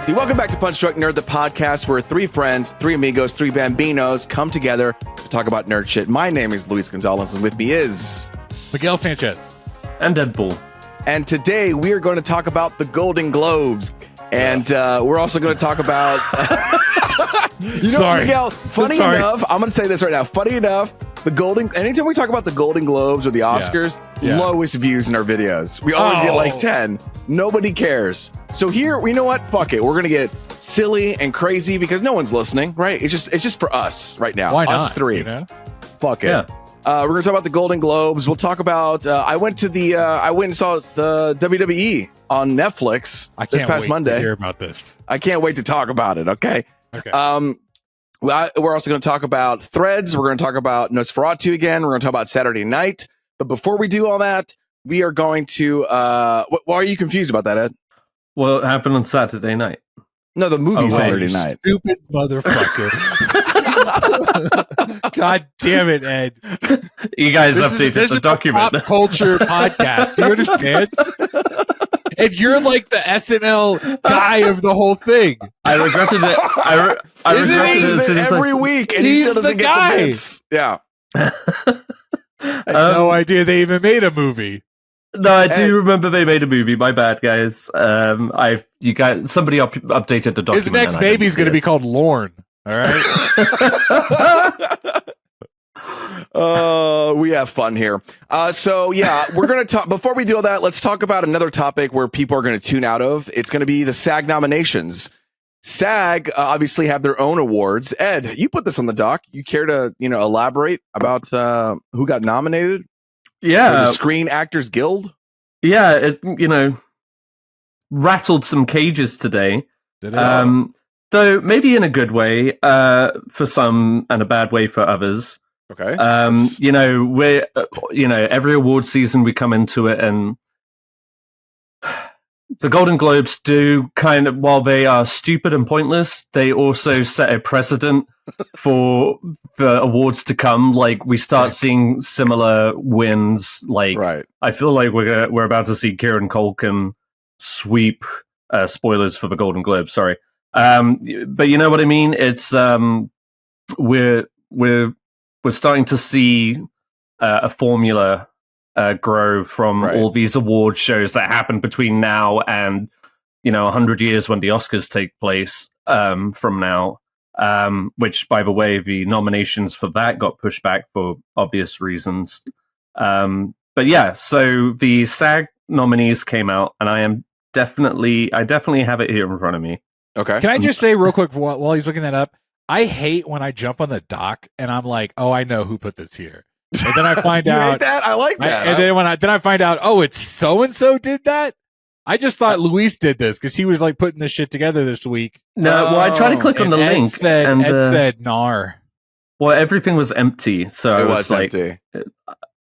Welcome back to Punch Drunk Nerd, the podcast where three friends, three amigos, three bambinos come together to talk about nerd shit. My name is Luis Gonzalez, and with me is Miguel Sanchez and Deadpool. And today we are going to talk about the Golden Globes, and we're also going to talk about. Miguel. Funny enough, I'm going to say this right now. Funny enough, anytime we talk about the Golden Globes or the Oscars, lowest views in our videos. We always get like 10. Nobody cares. So here, you know what? Fuck it. We're gonna get silly and crazy because no one's listening, right? It's just for us right now. Why not? Us three. You know? Fuck it. Yeah. We're gonna talk about the Golden Globes. We'll talk about. I went and saw the WWE on Netflix this past Monday. To hear about this. I can't wait to talk about it. Okay. We're also going to talk about Threads. We're going to talk about Nosferatu again. We're going to talk about Saturday Night. But before we do all that, we are going to. Why are you confused about that, Ed? What happened on Saturday night? No, the movie Saturday Night. Stupid motherfucker. God damn it, Ed. You guys updated the document. This is a pop culture podcast. Do you understand? And you're like the SNL guy of the whole thing. I regretted it. I regretted it as soon as every week, and he still doesn't get the bits. Yeah. I had no idea they even made a movie. No, I do remember they made a movie. My bad, guys. Somebody updated the document. His next baby's going to be called Lorne. All right. We have fun here. We're going to talk. Before we do all that, let's talk about another topic where people are going to tune out of. It's going to be the SAG nominations. SAG obviously have their own awards. Ed, you put this on the doc. You care to elaborate about who got nominated? Yeah, the Screen Actors Guild. Yeah, it rattled some cages today. Did it? Though maybe in a good way for some and a bad way for others. Okay. We're every award season we come into it, and the Golden Globes do kind of, while they are stupid and pointless, they also set a precedent for the awards to come. Like we start seeing similar wins. Like I feel like we're about to see Kieran Culkin sweep. Spoilers for the Golden Globes. Sorry, but you know what I mean. It's we're starting to see a formula grow from all these award shows that happen between now and 100 years when the Oscars take place from now. Which, by the way, the nominations for that got pushed back for obvious reasons. But yeah, so the SAG nominees came out, and I definitely have it here in front of me. Okay. Can I just say real quick while he's looking that up? I hate when I jump on the doc and I'm like, oh, I know who put this here. And then I find out hate that? I like that. Then I find out, oh, it's so and so did that. I just thought Luis did this because he was like putting this shit together this week. No, well, I tried to click on the link. Ed said, "Nar." Well, everything was empty, so it I was like, empty.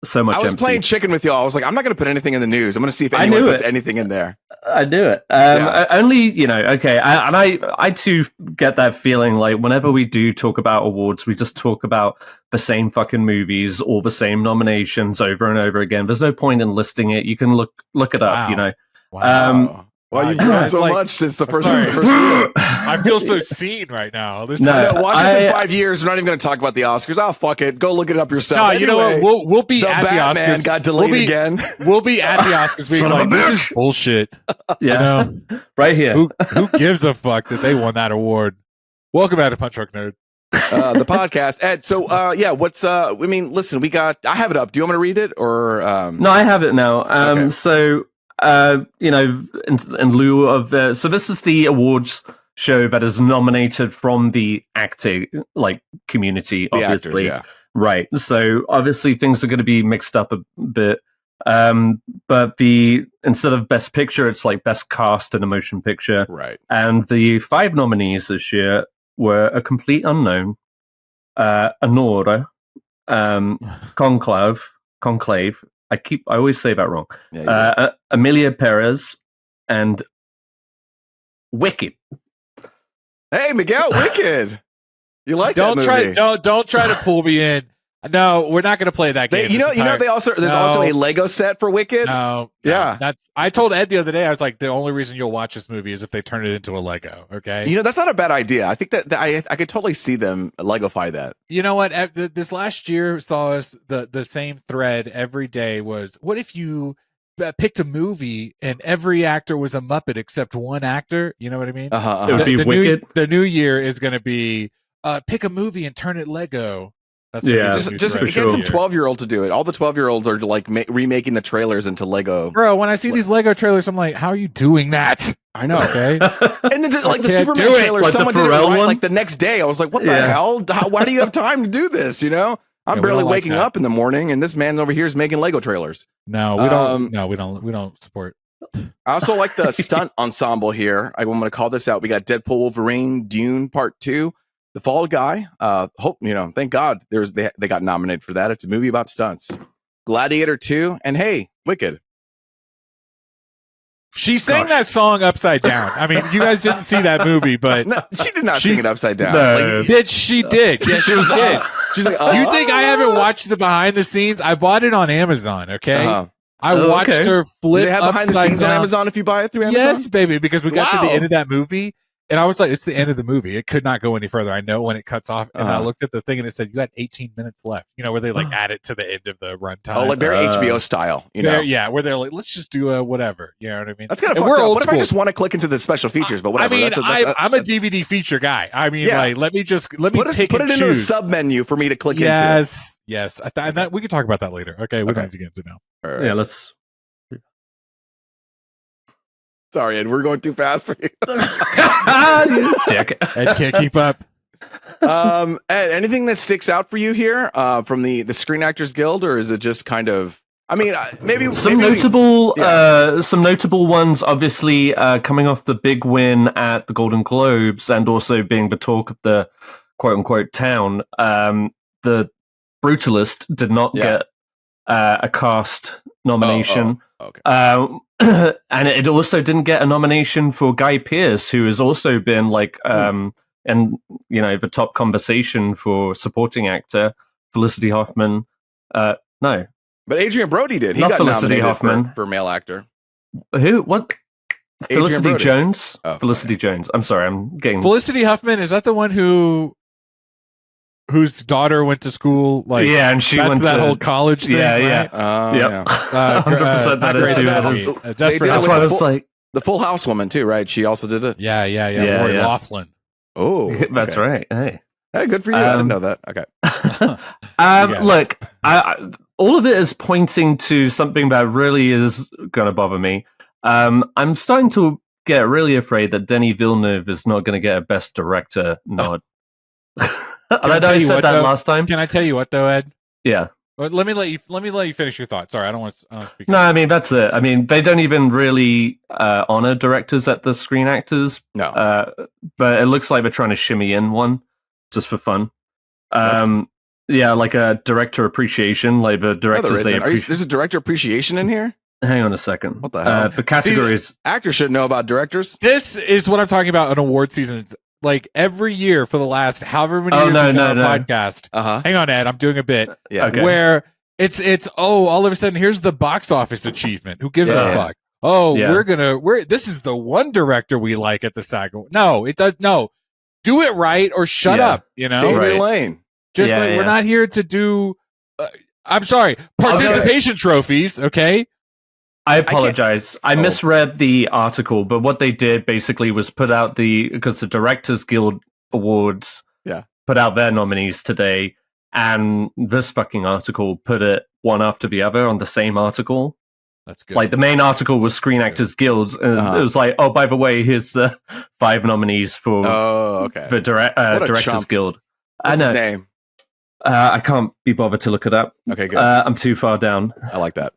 So much. I was empty. playing chicken with y'all. I was like, I'm not going to put anything in the news. I'm going to see if anyone puts anything in there. I knew it. Only, okay. I too get that feeling like whenever we do talk about awards, we just talk about the same fucking movies or the same nominations over and over again. There's no point in listing it. You can look it up, Wow. Well, you've grown so much since the first year. I feel so seen right now. Watch us in 5 years. We're not even going to talk about the Oscars. Oh, fuck it. Go look it up yourself. No, you know what? We'll be at the Oscars. Got delayed again. We'll be at the Oscars being like, this is bullshit. Yeah. Right here. Who gives a fuck that they won that award? Welcome back to Punch Drunk Nerd. The podcast. Ed, so what's listen, I have it up. Do you want me to read it or No, I have it now. Okay. So in lieu of so this is the awards show that is nominated from the acting community, obviously. Actors, right? So obviously things are going to be mixed up a bit, but instead of best picture, it's like best cast in a motion picture, right? And the 5 nominees this year were a complete unknown: Anora, Conclave. I always say that wrong. Yeah, Amelia Perez and Wicked. Hey, Miguel, Wicked. You like that movie? Don't try to pull me in. No, we're not going to play that game. They also there's also a Lego set for Wicked. No, I told Ed the other day. I was like, the only reason you'll watch this movie is if they turn it into a Lego. Okay, that's not a bad idea. I think that I could totally see them Legofy that. You know what? This last year saw us the same thread every day was, what if you picked a movie and every actor was a Muppet except one actor? You know what I mean? It would be Wicked. The new year is going to be pick a movie and turn it Lego. That's just get some 12-year-old to do it. All the 12-year-olds are like remaking the trailers into Lego. Bro, when I see these Lego trailers, I'm like, how are you doing that? I know. Okay. And then the Superman trailer, like someone did it right like the next day. I was like, what the hell? Why do you have time to do this? I'm barely waking up in the morning, and this man over here is making Lego trailers. No, we don't. No, we don't support. I also like the stunt ensemble here. I'm going to call this out. We got Deadpool, Wolverine, Dune Part 2. The Fall Guy, thank God they got nominated for that. It's a movie about stunts. Gladiator 2, and hey, Wicked. She sang that song upside down. I mean, you guys didn't see that movie, but no, she did not sing it upside down. No. Bitch, she did. Yes, she did. She's like, you think I haven't watched the behind the scenes? I bought it on Amazon. Okay. I watched her flip. Do they have behind the scenes down on Amazon if you buy it through Amazon? Yes, baby, because we got to the end of that movie. And I was like, it's the end of the movie. It could not go any further. I know when it cuts off. And I looked at the thing and it said, you had 18 minutes left. Where they like add it to the end of the runtime. Oh, like very HBO style. Yeah, where they're like, let's just do whatever. You know what I mean? That's kind of fucked up. What if I just want to click into the special features? But whatever. I'm a DVD feature guy. I mean, let me put it into a sub menu for me to click into. Yes. And we can talk about that later. Okay, we don't have to get into it now. Right. Yeah, let's. Sorry, Ed, we're going too fast for you. Dick. Ed can't keep up. Ed, anything that sticks out for you here from the Screen Actors Guild, or is it just kind of? I mean, maybe some notable ones. Obviously, coming off the big win at the Golden Globes, and also being the talk of the quote unquote town. The Brutalist did not get a cast nomination. Okay. And it also didn't get a nomination for Guy Pearce, who has also been the top conversation for supporting actor. Felicity Huffman, no, but Adrian Brody did. He Not got Felicity nominated Huffman for male actor. Who? What? Adrian Felicity Brody. Jones. Oh, Felicity Jones. I'm sorry, I'm getting Felicity Huffman. Is that the one whose daughter went to school? Like, and she that's went that to whole college thing. Yeah. Right? 100% that is who it is. That's why I was like the Full House woman too, right? She also did it. Yeah. Lori Loughlin. Oh, that's right. Hey, good for you. I didn't know that. Okay. Look, all of it is pointing to something that really is going to bother me. I'm starting to get really afraid that Denis Villeneuve is not going to get a Best Director nod. I know you said that last time. Can I tell you what though, Ed? Yeah. Well, let me let you finish your thought. Sorry, I don't want to speak. No, I mean that's it. I mean they don't even really honor directors at the Screen Actors. No. But it looks like they're trying to shimmy in one just for fun. Yeah, like a director appreciation, like the directors there's a director appreciation in here. Hang on a second. What the hell? The categories. Actors should know about directors. This is what I'm talking about in award seasons. Like every year for the last however many years we've done our podcast. Hang on, Ed. I'm doing a bit. Yeah. Okay. Where it's all of a sudden here's the box office achievement. Who gives a fuck? Oh, this is the one director we like at the SAG. No, it does no. Do it right or shut up. Stay in your lane. Just we're not here to do. I'm sorry, participation trophies. Okay. I apologize. I misread the article, but what they did basically was put out because the Directors Guild Awards put out their nominees today, and this fucking article put it one after the other on the same article. That's good. Like the main article was Screen Actors Guilds, and it was like, oh, by the way, here's the 5 nominees for the Directors Guild. What's his name? I can't be bothered to look it up. Okay, good. I'm too far down. I like that.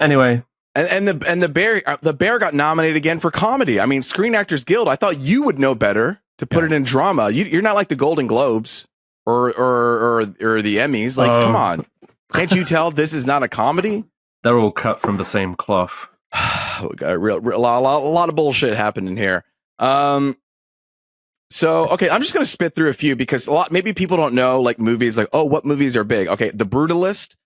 Anyway. And the Bear got nominated again for comedy. I mean, Screen Actors Guild. I thought you would know better to put it in drama. You're not like the Golden Globes or the Emmys. Like, come on, can't you tell this is not a comedy? They're all cut from the same cloth. We got a lot of bullshit happening here. So, okay, I'm just going to spit through a few because maybe people don't know like movies like, oh, what movies are big? Okay, The Brutalist,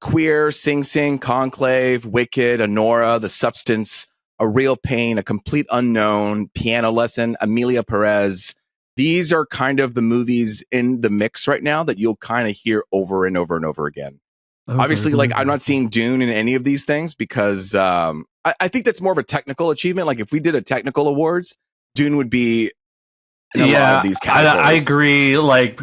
Queer, Sing Sing, Conclave, Wicked, Honora, The Substance, A Real Pain, A Complete Unknown, Piano Lesson, Amelia Perez. These are kind of the movies in the mix right now that you'll kind of hear over and over and over again. Obviously, like I'm not seeing Dune in any of these things because I think that's more of a technical achievement. Like if we did a technical awards, Dune would be in a lot of these categories. I agree. Like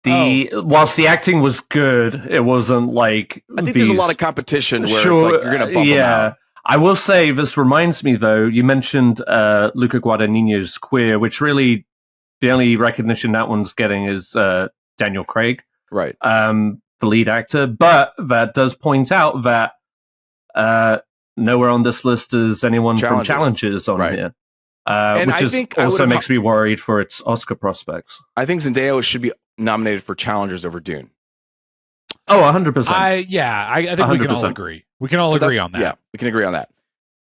whilst the acting was good, it wasn't like I think there's a lot of competition where it's like you're going to bump them out. I will say this reminds me though. You mentioned Luca Guadagnino's Queer, which really the only recognition that one's getting is Daniel Craig, right? The lead actor, but that does point out that nowhere on this list is anyone from Challenges on here, which also makes me worried for its Oscar prospects. I think Zendaya should be nominated for Challengers over Dune. Oh, 100%. I think 100%. We can all agree. We can all agree on that. Yeah, we can agree on that.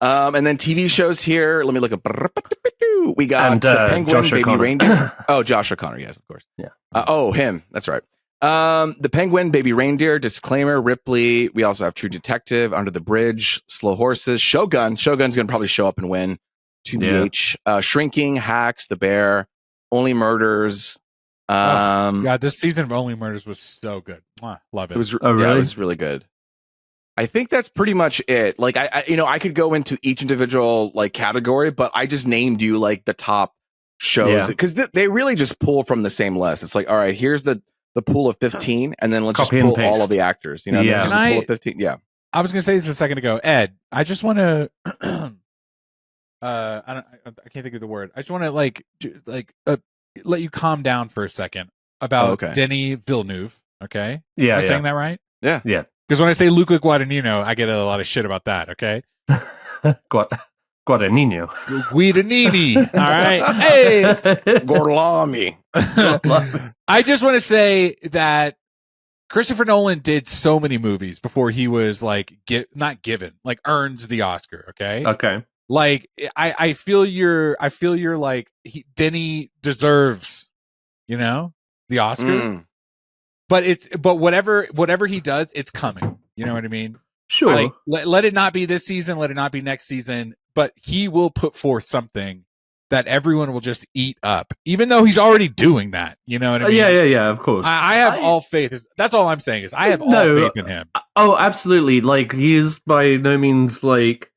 And then TV shows here. Let me look up. We got The Penguin, Baby Reindeer. Oh, Josh O'Connor. Yes, of course. Yeah. Him. That's right. The Penguin, Baby Reindeer, Disclaimer, Ripley. We also have True Detective, Under the Bridge, Slow Horses, Shogun. Shogun's going to probably show up and win. 2BH, Shrinking, Hacks, The Bear, Only Murders. This season of Only Murders was so good. Love it. It was, it was really good. I think that's pretty much it. Like I could go into each individual like category, but I just named you like the top shows because they really just pull from the same list. It's like, all right, here's the pool of 15, and then let's just pull all of the actors. You know, yeah. Just pull of 15. Yeah. I was gonna say this a second ago, Ed. I just want to. I can't think of the word. I just want to let you calm down for a second about Denis Villeneuve. Okay. Yeah. Am I saying that right? Yeah. Yeah. Because when I say Luca Guadagnino, I get a lot of shit about that. Okay. Guadagnino. Guidanini. All right. Hey. Gorlami. I just want to say that Christopher Nolan did so many movies before he was like earned the Oscar. Okay. Okay. Like I feel you're like Denny deserves, the Oscar. But whatever he does, it's coming. You know what I mean? Sure. Like, let it not be this season, let it not be next season, but he will put forth something that everyone will just eat up, even though he's already doing that. You know what I mean? Yeah, of course. I have all faith. That's all I'm saying is I have all faith in him. Oh, absolutely. Like, he is by no means like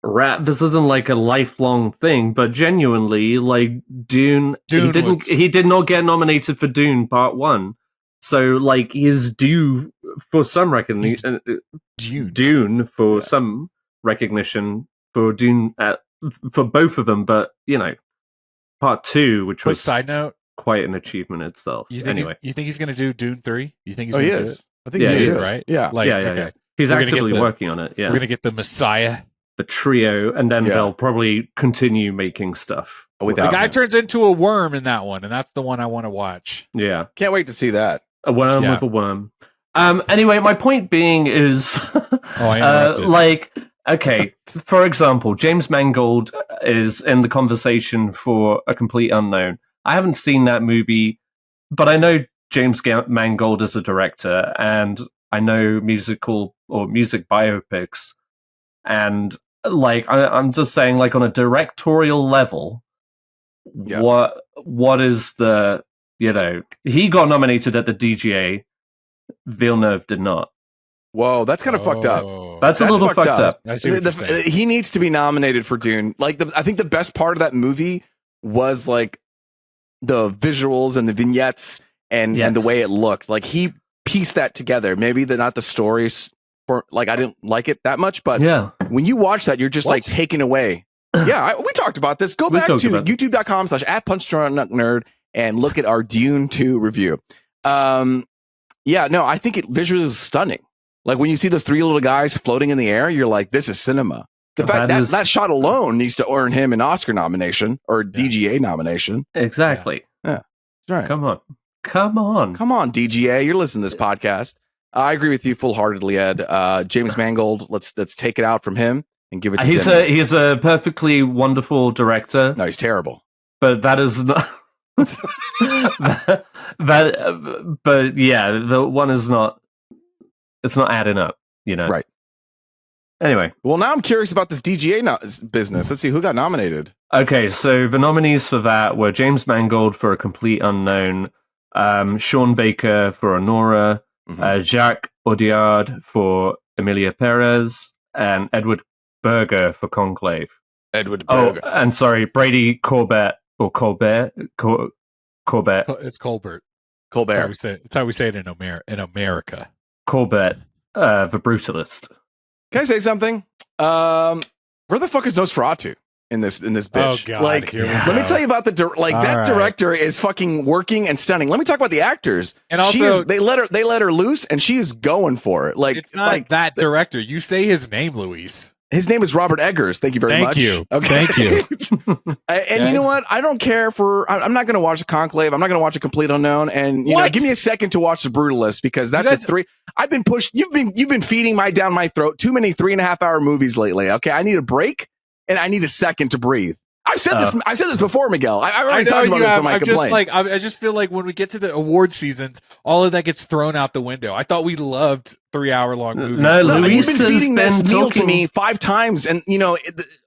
this isn't like a lifelong thing, but genuinely, like Dune he did not get nominated for Dune Part 1. So, like, he's due for some recognition. Dune for some recognition for Dune for both of them, but Part 2, which was side note, quite an achievement itself. You think he's going to do Dune 3? You think he's going to do it? I think he is, right? Yeah. Yeah. He's actively working on it. Yeah. We're going to get the Messiah, the trio, and then they'll probably continue making stuff. The guy turns into a worm in that one, and that's the one I want to watch. Yeah. Can't wait to see that. A worm with a worm. Anyway, my point being is, okay, for example, James Mangold is in the conversation for A Complete Unknown. I haven't seen that movie, but I know James Mangold is a director, and I know musical or music biopics, and I'm just saying, like, on a directorial level, what is the he got nominated at the DGA. Villeneuve did not. Whoa, that's kind of fucked up. That's a little fucked up. He needs to be nominated for Dune. Like, I think the best part of that movie was like the visuals and the vignettes and the way it looked. Like, he pieced that together. Maybe not the stories for I didn't like it that much, but when you watch that, you're just like taken away. We talked about this. Go back to youtube.com/@punchdrunknerd and look at our Dune 2 review. I think it visually is stunning. Like, when you see those three little guys floating in the air, you're like, this is cinema. The fact that shot alone needs to earn him an Oscar nomination or DGA nomination. Exactly. Yeah. That's right. Come on, DGA. You're listening to this podcast. I agree with you full-heartedly, Ed. James Mangold, let's take it out from him and give it to He's a perfectly wonderful director. No, he's terrible. but that is not. But yeah, the one is not. It's not adding up, Right. Anyway. Well, now I'm curious about this DGA business. Let's see who got nominated. Okay, so the nominees for that were James Mangold for A Complete Unknown, Sean Baker for Honora, Jacques Audiard for Emilia Perez, and Edward Berger for Conclave. Edward Berger. Oh, and sorry, Brady Corbett or Corbett. It's Colbert. Colbert. It's how we say it in America. Corbett, the Brutalist. Can I say something? Where the fuck is Nosferatu in this bitch? Oh God! Like, let me tell you about that director is fucking working and stunning. Let me talk about the actors. And also, they let her loose, and she is going for it. Like, it's not that director. You say his name, Luis. His name is Robert Eggers. Thank you very much. Thank you. Okay. Thank you. And you know what? I don't care I'm not going to watch the Conclave. I'm not going to watch A Complete Unknown. And you know, give me a second to watch The Brutalist, because that's I've been pushed. You've been feeding down my throat too many 3.5-hour movies lately. Okay, I need a break and I need a second to breathe. I've said this before, Miguel. I already talked about this on my complaint. I just feel like when we get to the award seasons, all of that gets thrown out the window. I thought we loved 3-hour-long movies. No, you've been feeding this meal to me 5 times, and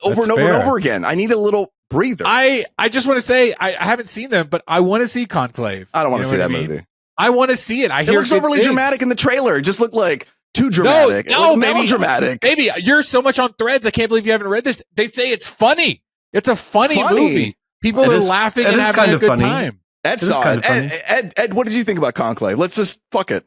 over and over again. I need a little breather. I just want to say I haven't seen them, but I want to see Conclave. I don't want to see that movie. I want to see it. It looks overly dramatic in the trailer. It just looked like too dramatic. No, melodramatic. Baby, you're so much on Threads. I can't believe you haven't read this. They say it's funny. It's a funny movie. People are laughing and having a good time. Ed saw it. Ed, what did you think about Conclave? Let's just fuck it.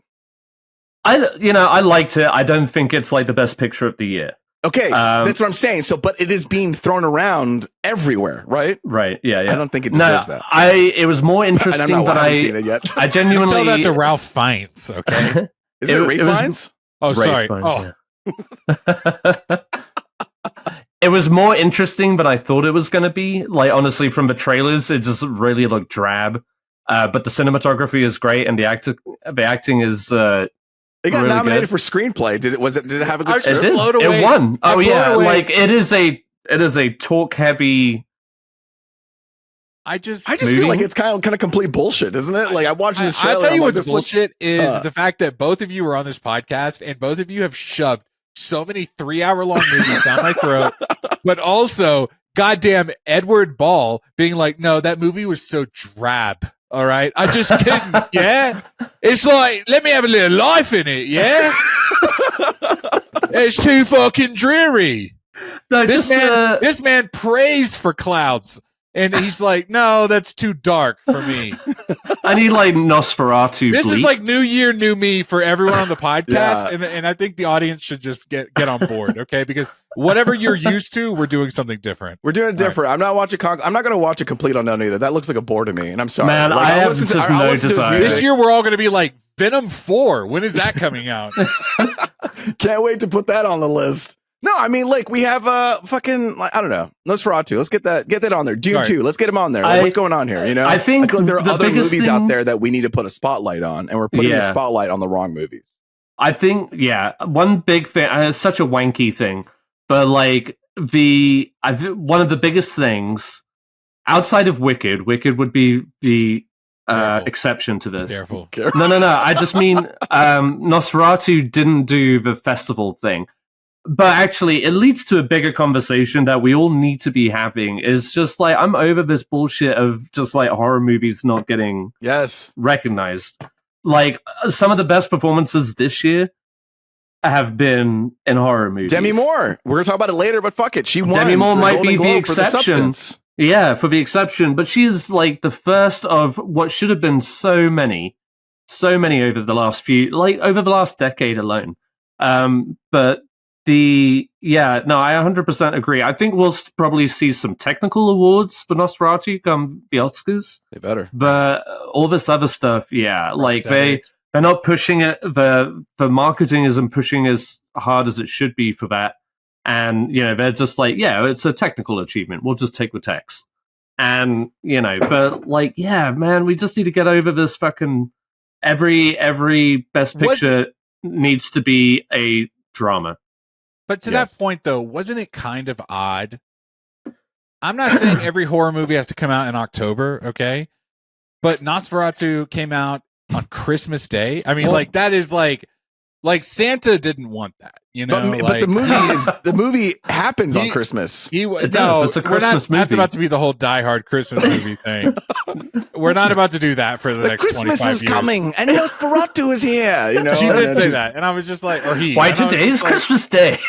I liked it. I don't think it's like the best picture of the year. Okay, that's what I'm saying. So, but it is being thrown around everywhere, right? Right. Yeah. I don't think it deserves that. It was more interesting than I seen it yet. I genuinely tell that to Ralph Fiennes. Okay, is it Ray Fiennes? Oh, Ray sorry. Fiennes, It was more interesting than I thought it was going to be. Like, honestly, from the trailers, it just really looked drab. But the cinematography is great, and the acting is. It got really nominated good. for screenplay. Did it have a good script? It won. Oh yeah, like it is a talk heavy. I just feel like it's kind of complete bullshit, isn't it? Like I'm watching this trailer. I'll tell you what's bullshit is the fact that both of you are on this podcast and both of you have shoved so many 3-hour-long movies down my throat, but also goddamn Edward Ball being like, no, that movie was so drab. All right, I just couldn't. Yeah, it's like, let me have a little life in it. Yeah, it's too fucking dreary. No, this man prays for clouds, and he's like, no, that's too dark for me. I need like Nosferatu. This bleak. is like New Year, New Me for everyone on the podcast, and I think the audience should just get on board, okay? Because whatever you're used to, we're doing something different. We're doing it different. Right. I'm not watching. I'm not going to watch A Complete Unknown either. That looks like a bore to me, and I'm sorry. Man, like, I have just no desire. This year, we're all going to be like Venom 4. When is that coming out? Can't wait to put that on the list. No, I mean, like, we have fucking, like, I don't know, Nosferatu. Let's get that on there. Dune 2. Let's get him on there. Like, what's going on here? You know, I feel like there are other movies out there that we need to put a spotlight on, and we're putting the spotlight on the wrong movies. I think, one big thing. It's such a wanky thing, but like one of the biggest things outside of Wicked would be the exception to this. Careful. No. I just mean Nosferatu didn't do the festival thing. But actually, it leads to a bigger conversation that we all need to be having. Is just like, I'm over this bullshit of just like horror movies not getting recognized. Like, some of the best performances this year have been in horror movies. Demi Moore. We're gonna talk about it later, but fuck it, she won. Demi Moore might be the exception. For the exception, but she's like the first of what should have been so many over the last decade alone. But I 100% agree. I think we'll probably see some technical awards for Nosferatu come the Oscars. They better. But all this other stuff, like they're not pushing it. The marketing isn't pushing as hard as it should be for that. And, they're just like, it's a technical achievement. We'll just take the text. And, but like, man, we just need to get over this fucking every best picture needs to be a drama. But to that point, though, wasn't it kind of odd? I'm not saying every horror movie has to come out in October, okay? But Nosferatu came out on Christmas Day. I mean, like that is like Santa didn't want that, you know. But the movie happens on Christmas. It's a Christmas movie. That's about to be the whole Die Hard Christmas movie thing. We're not about to do that for the next Christmas 25 is years. coming, and Nosferatu is here. You know, she did say that, and I was just like, or he. Why today's Christmas Day?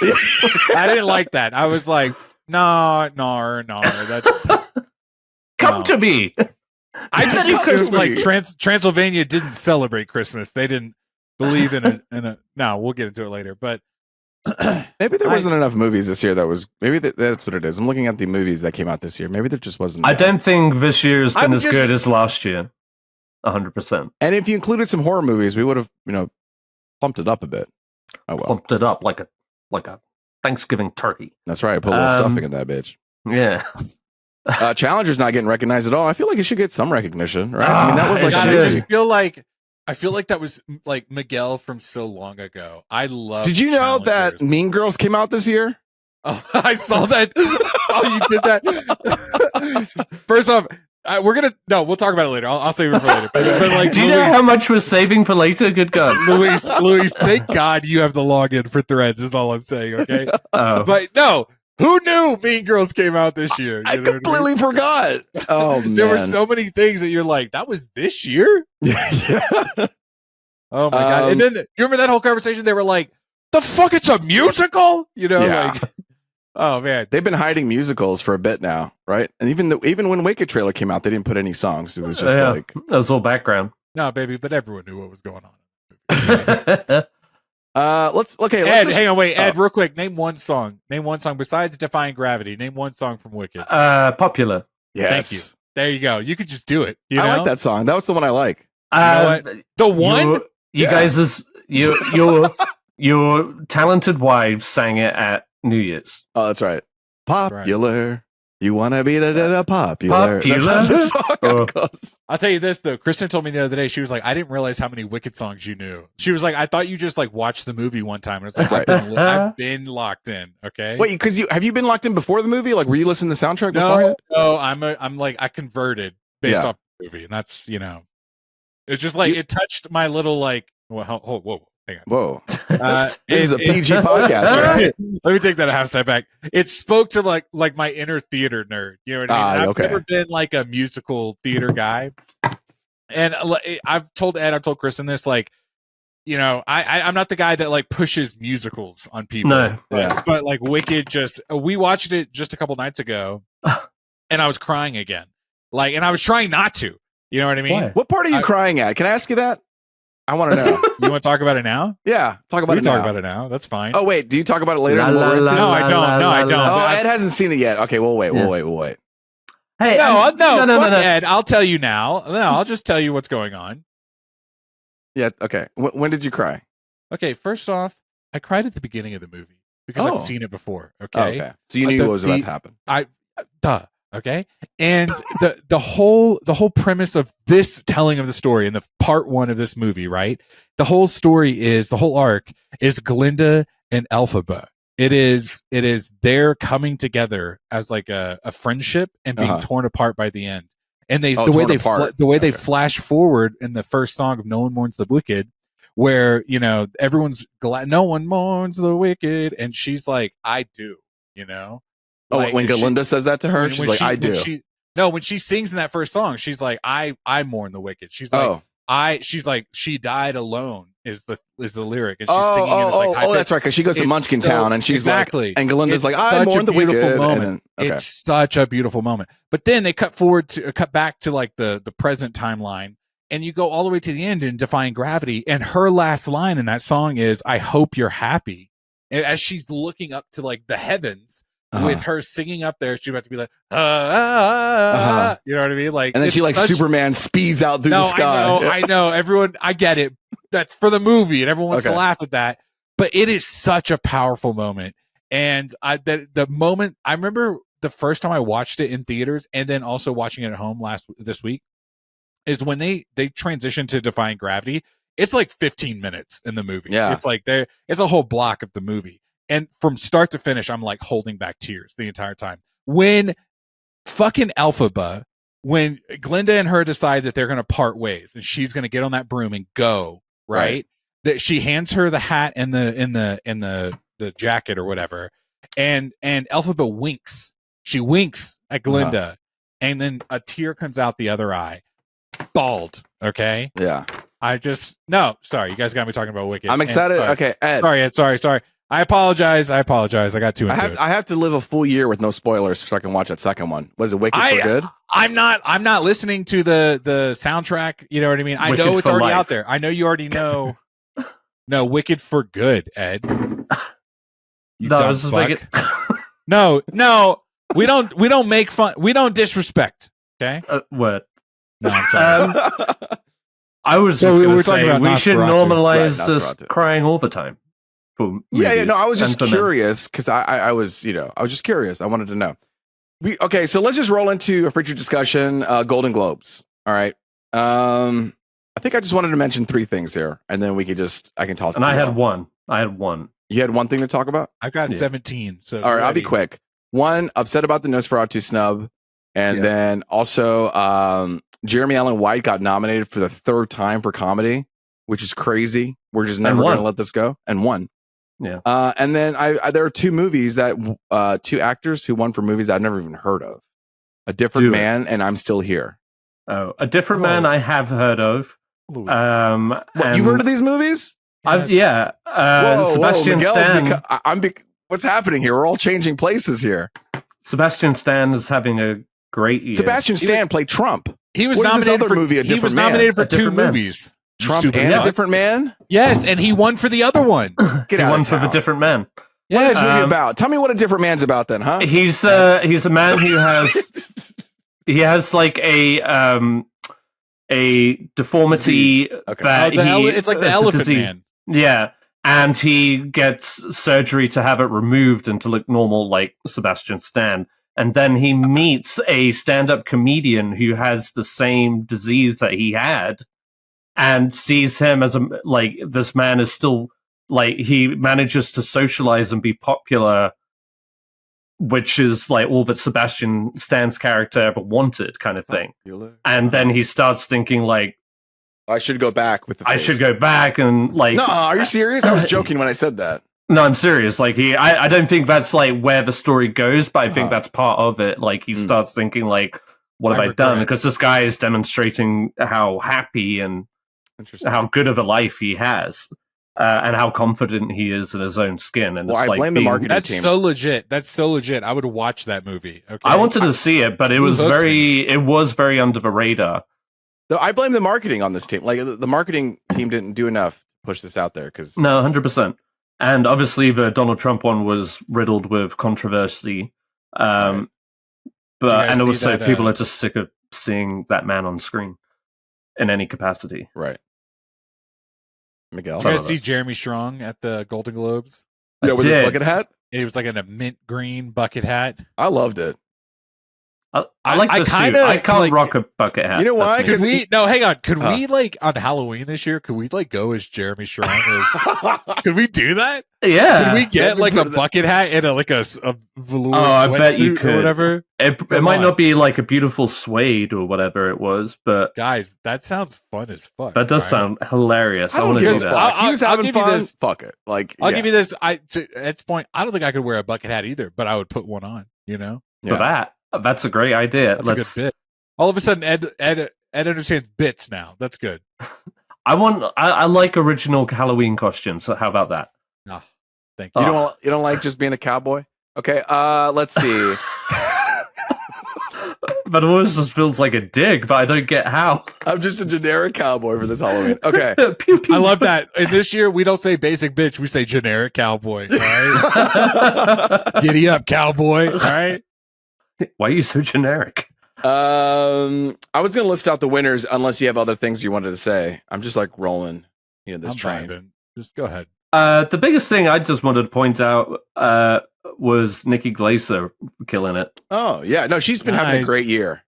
I didn't like that. I was like, no, that's come to me. I just assumed like Transylvania didn't celebrate Christmas. They didn't believe in a. No, we'll get into it later. But maybe there wasn't enough movies this year. Maybe that's what it is. I'm looking at the movies that came out this year. Maybe there just wasn't. I don't think this year has been as good as last year. 100%. And if you included some horror movies, we would have, pumped it up a bit. Oh well, pumped it up like a Thanksgiving turkey. That's right. I put a little stuffing in that bitch. Yeah. Challenger's not getting recognized at all. I feel like it should get some recognition, right? I mean, that was I feel like that was like Miguel from so long ago. I love. Did you know that Mean Girls came out this year? Oh, I saw that. Oh, you did that. First off, we'll talk about it later. I'll save it for later. But like, do you know how much we're saving for later? Good God, Luis, thank God you have the login for Threads. Is all I'm saying. Okay, but no. Who knew Mean Girls came out this year? I completely forgot. Oh, man. There were so many things that you're like, that was this year? Yeah. Oh, my God. And then, you remember that whole conversation? They were like, the fuck, it's a musical? Yeah. Like, oh, man. They've been hiding musicals for a bit now, right? And even when Wicked trailer came out, they didn't put any songs. It was just like... That was all background. No, baby, but everyone knew what was going on. Ed, hang on, wait, Ed, real quick. Name one song besides Defying Gravity. Name one song from Wicked. Popular. Yes. Thank you. There you go. You could just do it. I like that song. That was the one I like. You know what? The one you guys, your talented wives sang it at New Year's. Oh, that's right. Popular. You want to be popular. That's how the song goes. I'll tell you this though. Kristen told me the other day. She was like, "I didn't realize how many Wicked songs you knew." She was like, "I thought you just like watched the movie one time." And it's like, I've been locked in. Okay. Wait, because have you been locked in before the movie? Like, were you listening to the soundtrack before? No. I'm like I converted based off the movie, and that's it's just like it touched my little like. Whoa, hang on. Whoa. This is a PG podcast, right? Let me take that a half step back. It spoke to like my inner theater nerd. You know what I mean? I've never been like a musical theater guy. And I've told Kristen this, like, I'm not the guy that like pushes musicals on people. No. But like Wicked we watched it just a couple nights ago and I was crying again. Like, and I was trying not to. You know what I mean? Why? What part are you crying at? Can I ask you that? I want to know. You want to talk about it now? Yeah, talk about it now. Talk about it now. That's fine. Oh wait, do you talk about it later? No, I don't. Oh, Ed hasn't seen it yet. Okay, we'll wait. Hey, no, Ed. I'll tell you now. No, I'll just tell you what's going on. Yeah. Okay. When did you cry? Okay. First off, I cried at the beginning of the movie because I've seen it before. Okay. Okay. So you knew what was about to happen. Okay. And the whole premise of this telling of the story in the part one of this movie, right? The whole arc is Glinda and Elphaba. It is their coming together as like a friendship and being torn apart by the end. And the way they flash forward in the first song of No One Mourns the Wicked, where everyone's glad no one mourns the wicked, and she's like, I do, Like, when Glinda says that to her, she's like, I do. When she sings in that first song, she's like, I mourn the wicked. She's like, she's like, she died alone is the lyric. And she's singing it. It's like, that's right. Because she goes to Munchkin Town and she's like, and Glinda's like, I mourn the wicked. Moment. It's such a beautiful moment. But then they cut back to like the present timeline. And you go all the way to the end in Defying Gravity. And her last line in that song is, I hope you're happy. And as she's looking up to like the heavens, with her singing up there, she's about to be like, you know what I mean? Like, and then she like Superman speeds out through the sky. I know. Everyone, I get it. That's for the movie, and everyone wants to laugh at that. But it is such a powerful moment. And the moment I remember the first time I watched it in theaters, and then also watching it at home this week, is when they transitioned to Defying Gravity. It's like 15 minutes in the movie. Yeah, it's like it's a whole block of the movie. And from start to finish, I'm like holding back tears the entire time. When fucking Elphaba, when Glinda and her decide that they're going to part ways and she's going to get on that broom and go, right? That she hands her the hat and the jacket or whatever, and Elphaba winks. She winks at Glinda, and then a tear comes out the other eye. Bald. Okay. Yeah. Sorry, you guys got me talking about Wicked. I'm excited. Okay, Ed. Sorry. I apologize. I got too into it. I have to live a full year with no spoilers so I can watch that second one. Was it Wicked for good? I'm not listening to the soundtrack. You know what I mean? I Wicked know it's already life. out there. I know you already know. No, Wicked for good, Ed. You No, dumb this is fuck. Wicked. No, we don't make fun. We don't disrespect. Okay. What? No, I'm sorry. I was So just we going were to talking say about we should Nosferatu. normalize Right, this Nosferatu. crying all the time. For Yeah. movies No, I was and just for men. curious because I was just curious. I wanted to know. So let's just roll into a feature discussion. Golden Globes. All right. I think I just wanted to mention 3 things here, and then I can toss. And it I to had you. one. I had one. You had one thing to talk about. I've got Yeah. 17. So All right, I'll be ready. quick. One, upset about the Nosferatu snub, and then also Jeremy Allen White got nominated for the 3rd time for comedy, which is crazy. We're just never going to let this go, and won. Yeah. And then there are 2 movies that 2 actors who won for movies that I've never even heard of. A Different Man and I'm Still Here. Oh, A Different Man I have heard of. Louise. You've heard of these movies? Yeah. Sebastian Miguel's Stan. what's happening here? We're all changing places here. Sebastian Stan is having a great year. Sebastian Stan played Trump. He was What is this nominated other for movie, A he Different was Man? nominated for A 2 Different Man. movies. Trump Stupid and fuck. A Different Man? Yes, and he won for the other one. Get He out won of for The town. Different Man. What is this movie Um, about? Tell me what A Different Man's about then, huh? He's a man who has he has like a deformity Disease. Okay. that It's like the it's a Elephant disease. Man. Yeah, and he gets surgery to have it removed and to look normal like Sebastian Stan. And then he meets a stand-up comedian who has the same disease that he had, and sees him as this man is still he manages to socialize and be popular, which is like all that Sebastian Stan's character ever wanted, kind of thing. And then he starts thinking like, I should go back with the face. I should go back and No, are you serious? I was joking when I said that. No, I'm serious. I don't think that's like where the story goes, but I think that's part of it. Like he starts thinking like, what have I done? Because this guy is demonstrating how happy and how good of a life he has, and how confident he is in his own skin. And Well, it's I blame the marketing That's team. so legit. That's so legit. I would watch that movie. Okay. I wanted to see it, but it was very under the radar. Though I blame the marketing on this team. Like the marketing team didn't do enough to push this out there because No, 100%. And obviously, the Donald Trump one was riddled with controversy. guys And see also, that, people are just sick of seeing that man on screen in any capacity. right. Miguel. Did you guys see Jeremy Strong at the Golden Globes? Yeah, with his did. bucket hat. It was like in a mint green bucket hat. I loved it. I like I the suit. kinda I can't like- rock a bucket hat. You know why? That's me. Could we? No, hang on. Could we on Halloween this year? Could we go as Jeremy Strong? Could we do that? Yeah. Could we get we like a put it- bucket hat and a velour I bet you sweatsuit could. or whatever? It Come might on. not be like a beautiful suede or whatever it was, but Guys, that sounds fun as fuck. that does right? sound hilarious. I I don't want to give do a that. fuck. He was I'll having give you fun. this. Fuck it. Like I'll give you this. To Ed's point, I don't think I could wear a bucket hat either, but I would put one on. You know, For that. That's a great idea. that's a good bit. All of a sudden, Ed understands bits now. That's good. I like original Halloween costumes. So how about that? Oh, thank you. You don't like just being a cowboy? Okay. Let's see. But it always just feels like a dig, but I don't get how. I'm just a generic cowboy for this Halloween. Okay. Pew, pew. I love that. And this year, we don't say basic bitch. We say generic cowboy. All right? Giddy up, cowboy. All right? Why are you so generic? I was gonna list out the winners unless you have other things you wanted to say. I'm just like rolling, this I'm train. vibing. Just go ahead. The biggest thing I just wanted to point out was Nikki Glaser killing it. Oh yeah, no, she's been having a Nice. great year.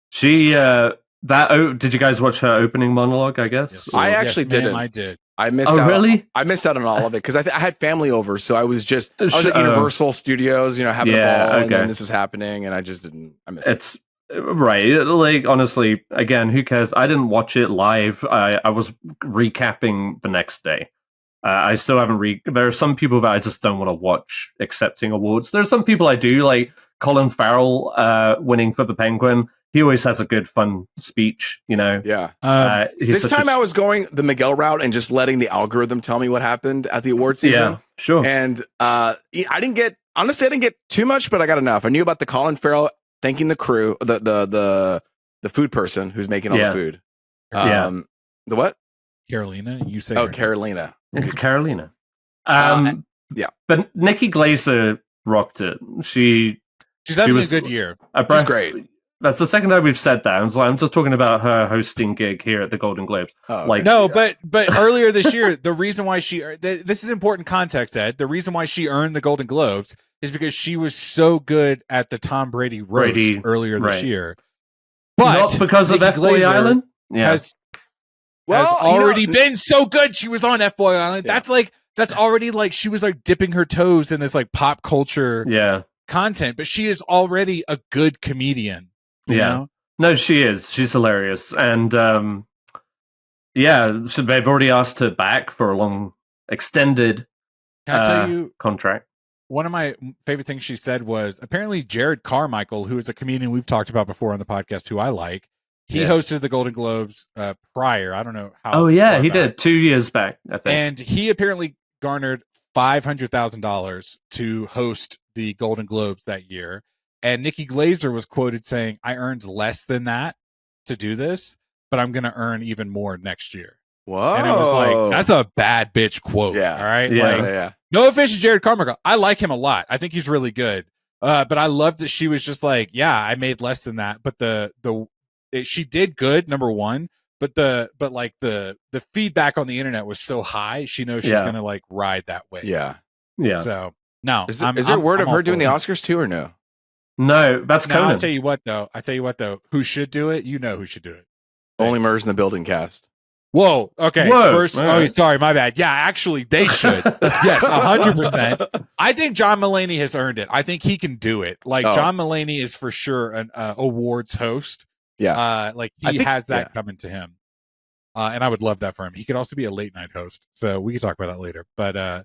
She did you guys watch her opening monologue? I guess. Yes. I actually Yes, ma'am, didn't. I did. I missed out. Really? I missed out on all of it because I had family over, so I was at Universal Studios, having a ball, and then this was happening, and I just didn't. I missed it. Right. Like, honestly, again, who cares? I didn't watch it live. I was recapping the next day. I still haven't there are some people that I just don't want to watch accepting awards. There are some people I do, like Colin Farrell winning for the Penguin. He always has a good, fun speech, Yeah. This time I was going the Miguel route and just letting the algorithm tell me what happened at the award season. Yeah, sure. And I didn't get too much, but I got enough. I knew about the Colin Farrell thanking the crew, the food person who's making all the food. The what? Carolina, you say? Oh, Carolina. Carolina. Yeah. But Nikki Glaser rocked it. She's having a good year. She's great. That's the second time we've said that. I'm just talking about her hosting gig here at the Golden Globes. But earlier this year, the reason why this is important context, Ed. The reason why she earned the Golden Globes is because she was so good at the Tom Brady roast earlier this year. But not because of F-Boy Island. Has already been so good. She was on F-Boy Island. Yeah. That's already like she was like dipping her toes in this like pop culture content. But she is already a good comedian. You know? No, she is. She's hilarious. And so they've already asked her back for a long, extended Can I tell you contract. One of my favorite things she said was apparently Jared Carmichael, who is a comedian we've talked about before on the podcast, who I like. He hosted the Golden Globes prior. I don't know how. Oh, yeah, he did 2 years back, I think. And he apparently garnered $500,000 to host the Golden Globes that year. And Nikki Glaser was quoted saying, "I earned less than that to do this, but I'm going to earn even more next year." Whoa. And it was like, that's a bad bitch quote. Yeah. All right. Yeah. No offense to Jared Carmichael. I like him a lot. I think he's really good. But I love that she was just like, yeah, I made less than that. But she did good, number one. But the feedback on the internet was so high, she knows she's going to like ride that way. Yeah. Yeah. So no. Is there word of her doing the Oscars too or no? No, that's Conan. I'll tell you what though. Who should do it? You know who should do it. Only Murs in the Building cast. Whoa. Okay. First, sorry, my bad. Yeah, actually, they should. Yes, 100%. I think John Mulaney has earned it. I think he can do it. Like John Mulaney is for sure an awards host. Yeah. He has that coming to him, and I would love that for him. He could also be a late night host, so we could talk about that later. But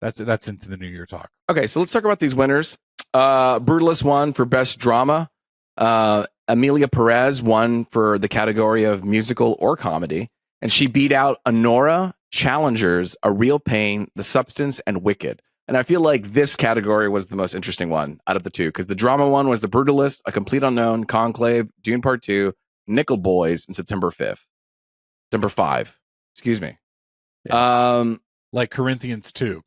that's into the New Year talk. Okay, so let's talk about these winners. Brutalist won for best drama. Amelia Perez won for the category of musical or comedy, and she beat out Honora, Challengers, A Real Pain, The Substance, and Wicked. And I feel like this category was the most interesting one out of the two, because the drama one was The Brutalist, A Complete Unknown, Conclave, Dune Part 2, Nickel Boys, and September 5. Excuse me. Yeah. Like Corinthians 2.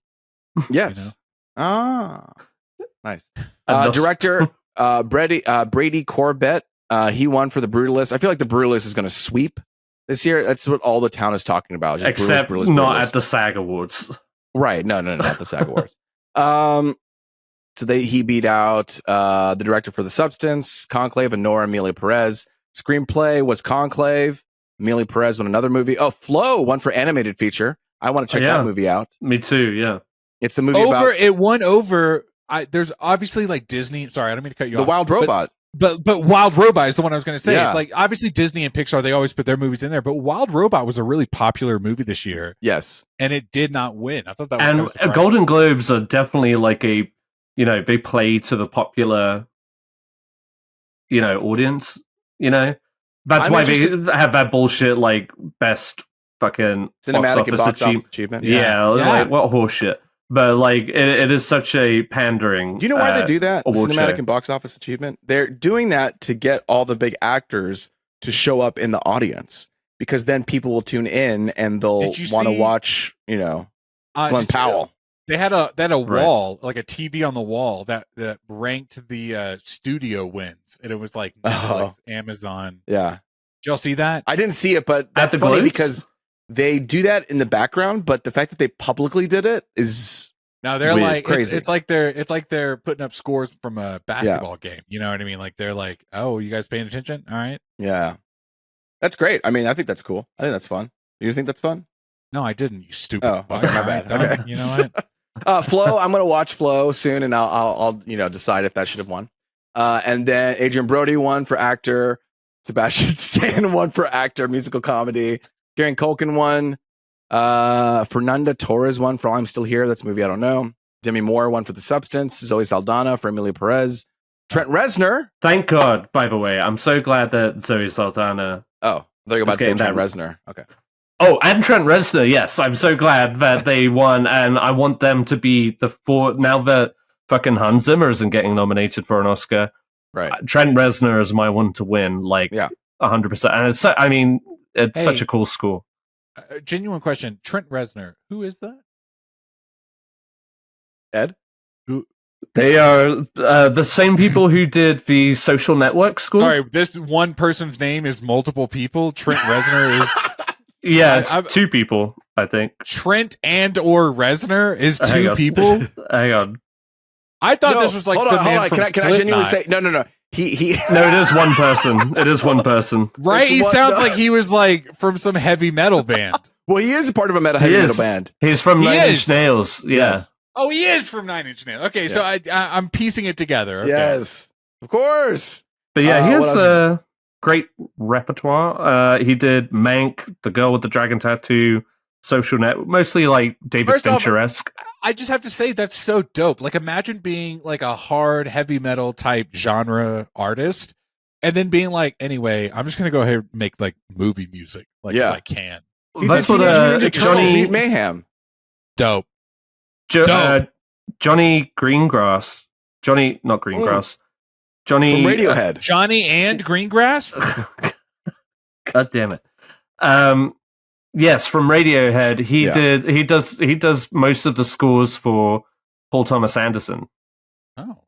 Yes. Nice. Director Brady Corbett, he won for The Brutalist. I feel like The Brutalist is going to sweep this year. That's what all the town is talking about. Just Except Brutalist. Not at the SAG Awards. Right. No, not the SAG Awards. So he beat out the director for The Substance, Conclave, and Nora Amelia Perez. Screenplay was Conclave. Amelia Perez won another movie. Oh, Flow won for animated feature. I want to check that movie out. Me too, yeah. It's the movie it won over. There's obviously like Disney. Sorry, I don't mean to cut you off. The Wild Robot. But Wild Robot is the one I was going to say. Yeah. Like obviously Disney and Pixar, they always put their movies in there. But Wild Robot was a really popular movie this year. Yes, and it did not win. I thought that was and Golden Globes are definitely like they play to the popular audience. That's why they have that bullshit like best fucking cinematic and box office achievement. Yeah, like what horseshit. But like it is such a pandering. Do you know why they do that? Cinematic show. and box office achievement. They're doing that to get all the big actors to show up in the audience, because then people will tune in and they'll want to watch. Glenn Powell. They had a wall, like a TV on the wall that ranked the studio wins, and it was like Netflix, Amazon. Yeah, did y'all see that? I didn't see it, but that's funny because they do that in the background, but the fact that they publicly did it is they're like crazy. It's like they're putting up scores from a basketball game. You know what I mean? Like they're like, oh, you guys paying attention? All right. Yeah, that's great. I mean, I think that's cool. I think that's fun. Do you think that's fun? No, I didn't. You stupid. Oh, fuck. okay, my bad. Done. Okay. You know what? Flo, I'm gonna watch Flo soon, and I'll decide if that should have won. And then Adrian Brody won for actor. Sebastian Stan won for actor, musical comedy. Kieran Culkin won. Fernanda Torres won for All I'm Still Here. That's a movie I don't know. Demi Moore won for The Substance. Zoe Saldana for Emilia Perez. Trent Reznor. Thank God, by the way. I'm so glad that Zoe Saldana. Oh, they're about to say Trent Reznor. Okay. Oh, and Trent Reznor, yes. I'm so glad that they won, and I want them to be the four. Now that fucking Hans Zimmer isn't getting nominated for an Oscar, right? Trent Reznor is my one to win, 100%. And it's such a cool score. Genuine question. Trent Reznor, who is that? Ed? Who? They are the same people who did the Social Network score. Sorry, this one person's name is multiple people. Trent Reznor is... Yeah, it's two people, I think. Trent and or Reznor is two people? Hang on. I thought this was like some man from Can I genuinely say... No. He No, it is one person. It is one person. Right? He sounds like he was like from some heavy metal band. Well, he is a part of a heavy metal band. He's from Nine Inch Nails. Yeah. Yes. Oh, he is from Nine Inch Nails. Okay, so I'm piecing it together. Okay. Yes, of course. But yeah, he has a great repertoire. He did Mank, The Girl with the Dragon Tattoo, Social Net, mostly like David Fincher-esque. I just have to say that's so dope. Like, imagine being like a hard heavy metal type genre artist, and then being like, anyway, I'm just gonna go ahead and make like movie music, like as I can. That's what Johnny Mayhem. Dope. Johnny Greengrass. Not Greengrass. Johnny from Radiohead. Johnny and Greengrass. God damn it. Yes, from Radiohead. He does most of the scores for Paul Thomas Anderson. Oh.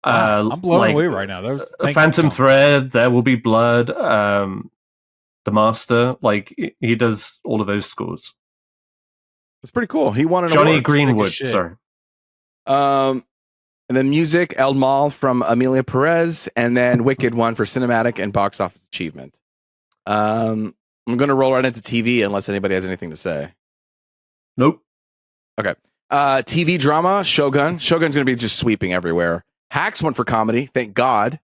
I'm blown away right now. That was, Phantom Thread, There Will Be Blood, The Master. Like, he does all of those scores. It's pretty cool. He won an Johnny award. Greenwood, sorry. And then music, El Mal from Emilia Perez, and then Wicked won for cinematic and box office achievement. I'm going to roll right into TV unless anybody has anything to say. Nope. Okay. TV drama, Shogun. Shogun's going to be just sweeping everywhere. Hacks won for comedy. Thank God.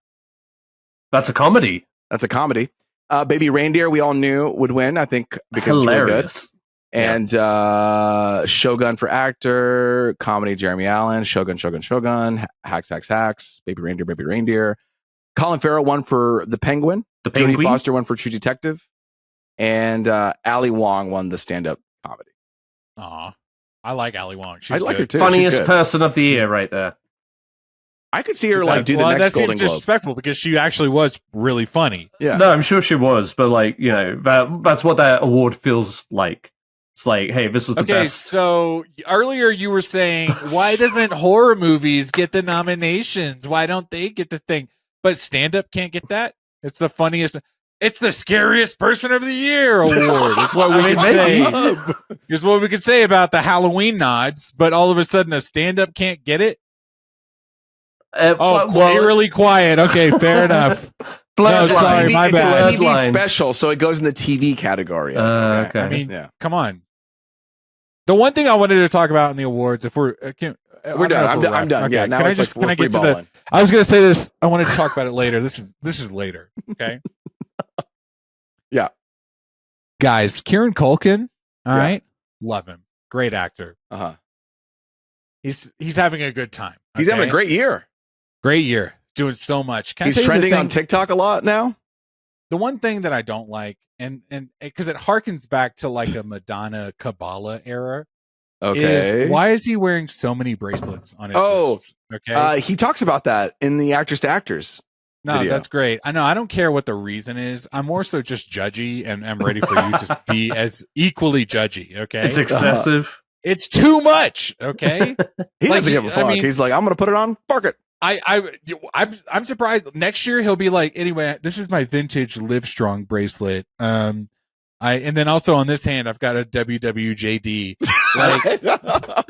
That's a comedy. Baby Reindeer, we all knew would win, I think, because it's really good. And Shogun for actor, comedy, Jeremy Allen, Shogun, Hacks, Baby Reindeer. Colin Farrell won for The Penguin. Jodie Foster won for True Detective. And Ali Wong won the stand-up comedy. Aw. I like Ali Wong. I like her too. Funniest person of the year right there. I could see her do the next Golden Globe. That seems disrespectful because she actually was really funny. Yeah. No, I'm sure she was, but that's what that award feels like. It's like, hey, this was the best. Okay, so earlier you were saying, why doesn't horror movies get the nominations? Why don't they get the thing? But stand-up can't get that? It's the funniest. It's the scariest person of the year award. It's what we can say. Here's what we could say about the Halloween nods, but all of a sudden a stand-up can't get it? Really quiet. Okay, fair enough. Sorry, my bad. It's a TV special, so it goes in the TV category. Okay. I mean, come on. The one thing I wanted to talk about in the awards, if we're done. I'm done. Okay. Yeah, now can I get to the? I was going to say this. I wanted to talk about it later. This is later. Okay. Yeah. Guys, Kieran Culkin. All right, love him. Great actor. He's having a good time. Okay? He's having a great year. Great year. Doing so much. He's trending on TikTok a lot now. The one thing that I don't like, and because it harkens back to like a Madonna Kabbalah era, is why is he wearing so many bracelets on his wrists? Okay, he talks about that in the Actors to Actors. No, video. That's great. I know. I don't care what the reason is. I'm more so just judgy, and I'm ready for you to be as equally judgy. Okay, it's excessive. It's too much. Okay, he doesn't give a fuck. He's like, I'm going to put it on. Fuck it. I'm surprised next year he'll be like, anyway, this is my vintage Livestrong bracelet. And then also on this hand I've got a WWJD. Like,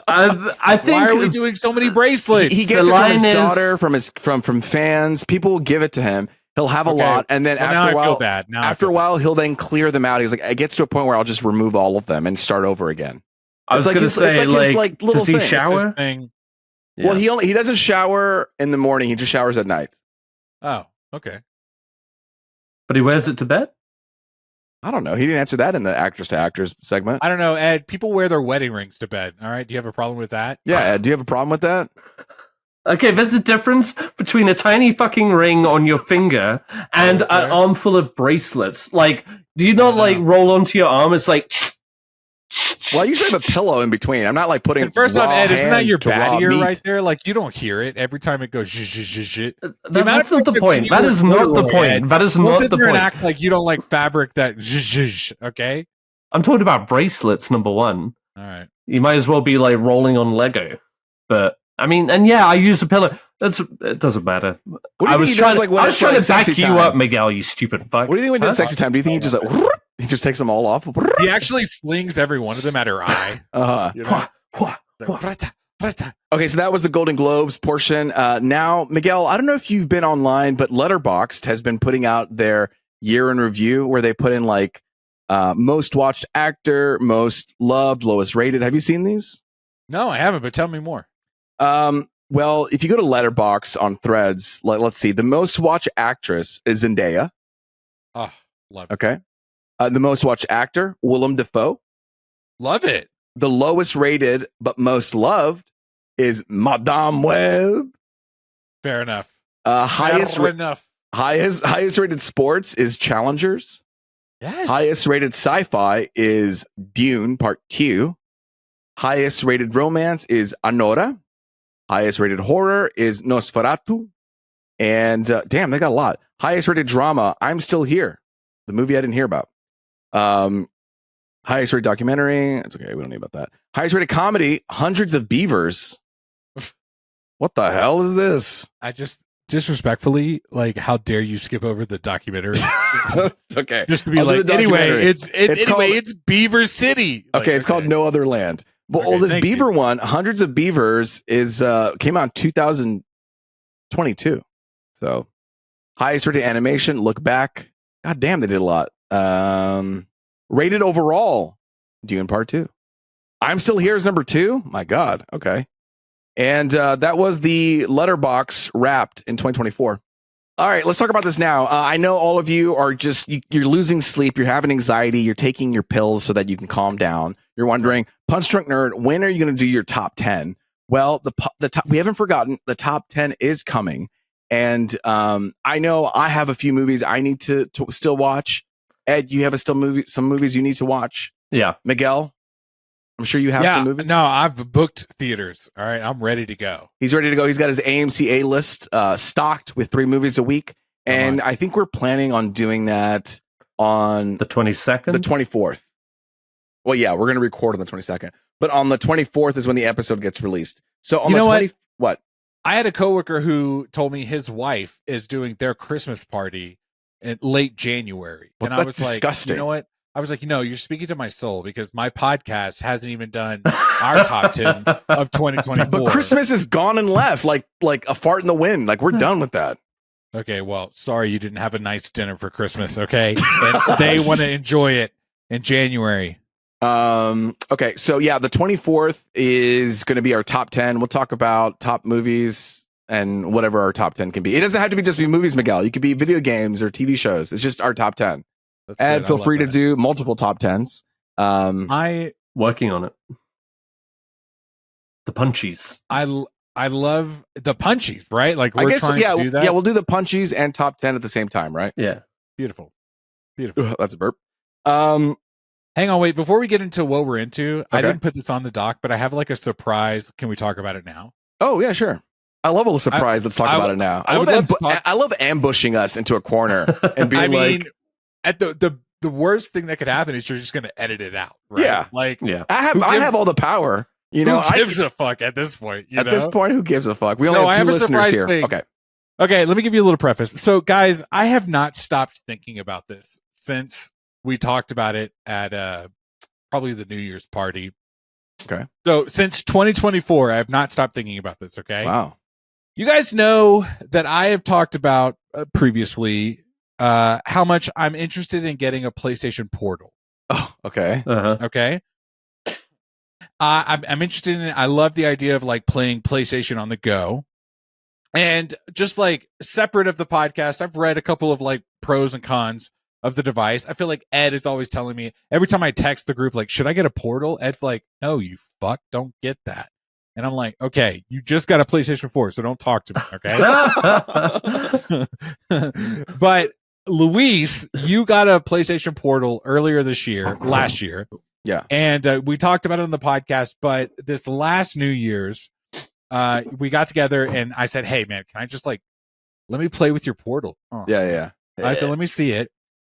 I think why are we doing so many bracelets? He gets it from his daughter, from fans. People will give it to him. He'll have a lot, and then after a while, I feel bad. After a while, he'll then clear them out. He's like, it gets to a point where I'll just remove all of them and start over again. I was going to say, like, does he shower? Yeah. Well, he doesn't shower in the morning. He just showers at night. Oh, okay. But he wears it to bed? I don't know. He didn't answer that in the actors to actors segment. I don't know, Ed. People wear their wedding rings to bed. All right. Do you have a problem with that? Yeah, Ed. Do you have a problem with that? Okay, there's a difference between a tiny fucking ring on your finger and an armful of bracelets. Like, do you not like roll onto your arm? It's like. Well, I usually have a pillow in between. I'm not like putting. And first off, Ed, isn't that your bad ear right there? Like, you don't hear it every time it goes. That's not the point. That is not the point. That is not the point. Act like you don't like fabric that. Okay. I'm talking about bracelets. Number one. All right. You might as well be like rolling on Lego, but. I mean, and yeah, I use a pillow. It doesn't matter. I was trying to back you up, Miguel, you stupid fuck. What do you think when he does sexy time? Do you think he just he just takes them all off? He actually flings every one of them at her eye. You know? Okay, so that was the Golden Globes portion. Now, Miguel, I don't know if you've been online, but Letterboxd has been putting out their year in review where they put in like most watched actor, most loved, lowest rated. Have you seen these? No, I haven't, but tell me more. Well, if you go to Letterboxd on Threads, let's see. The most watched actress is Zendaya. Oh, love it. Okay. The most watched actor, Willem Dafoe. Love it. The lowest rated but most loved is Madame Web. Fair enough. Highest rated sports is Challengers. Yes. Highest rated sci-fi is Dune Part 2. Highest rated romance is Anora. Highest rated horror is Nosferatu. And damn, they got a lot. Highest rated drama, I'm Still Here. The movie I didn't hear about. Highest rated documentary. It's okay. We don't need about that. Highest rated comedy, Hundreds of Beavers. What the hell is this? I just disrespectfully, like, how dare you skip over the documentary? Okay. Just to be like, anyway, it's Beaver City. Like, okay, it's called No Other Land. Well, this Beaver one, Hundreds of Beavers, is came out in 2022. So, highest rated animation, Look Back. God damn, they did a lot. Rated overall, Dune Part 2. I'm Still Here is number 2. My God. Okay. And that was the Letterboxd Wrapped in 2024. All right, let's talk about this now. I know all of you are just, you're losing sleep. You're having anxiety. You're taking your pills so that you can calm down. You're wondering, Punch Drunk Nerd, when are you going to do your top 10? Well, the top, we haven't forgotten. The top 10 is coming. And I know I have a few movies I need to still watch. Ed, you have some movies you need to watch. Yeah. Miguel, I'm sure you have some movies. No, I've booked theaters. All right, I'm ready to go. He's ready to go. He's got his AMC A list stocked with 3 movies a week. And I think we're planning on doing that on the 22nd, the 24th. Well, yeah, we're going to record on the 22nd, but on the 24th is when the episode gets released. So on what? I had a coworker who told me his wife is doing their Christmas party in late January. Well, and that's I was disgusting. Like, you know what? I was like, you're speaking to my soul because my podcast hasn't even done our top 10 of 2024. But Christmas is gone and left like a fart in the wind. Like, we're done with that. Okay, well, sorry you didn't have a nice dinner for Christmas, okay? And they want to enjoy it in January. Okay, so yeah, the 24th is going to be our top 10. We'll talk about top movies and whatever our top 10 can be. It doesn't have to be just be movies, Miguel. You could be video games or TV shows. It's just our top 10. Ed, feel free to do multiple top 10s. I working on it. The punchies. I love the punchies, right? Like we're trying to do that. Yeah, we'll do the punchies and top 10 at the same time, right? Yeah. Beautiful. That's a burp. Hang on, wait. Before we get into what we're into, okay. I didn't put this on the doc, but I have like a surprise. Can we talk about it now? Oh, yeah, sure. I love a little surprise. Let's talk about it now. I love ambushing us into a corner and being at the worst thing that could happen is you're just going to edit it out. Right? Yeah. Like, I have all the power. You know, who gives a fuck at this point? At this point, who gives a fuck? We only have 2 listeners here. Thing. Okay. Let me give you a little preface. So, guys, I have not stopped thinking about this since we talked about it at probably the New Year's party. Okay. So, since 2024, I have not stopped thinking about this. Okay. Wow. You guys know that I have talked about previously how much I'm interested in getting a PlayStation Portal. Oh, okay. Okay. I'm interested in it. I love the idea of like playing PlayStation on the go. And just like separate of the podcast, I've read a couple of like pros and cons of the device. I feel like Ed is always telling me every time I text the group, like, should I get a Portal? Ed's like, no, you fuck, don't get that. And I'm like, okay, you just got a PlayStation 4, so don't talk to me, okay? But Luis, you got a PlayStation Portal last year. Yeah. And we talked about it on the podcast, but this last New Year's, we got together and I said, hey, man, can I just like, let me play with your Portal? Oh. Yeah. I said, let me see it.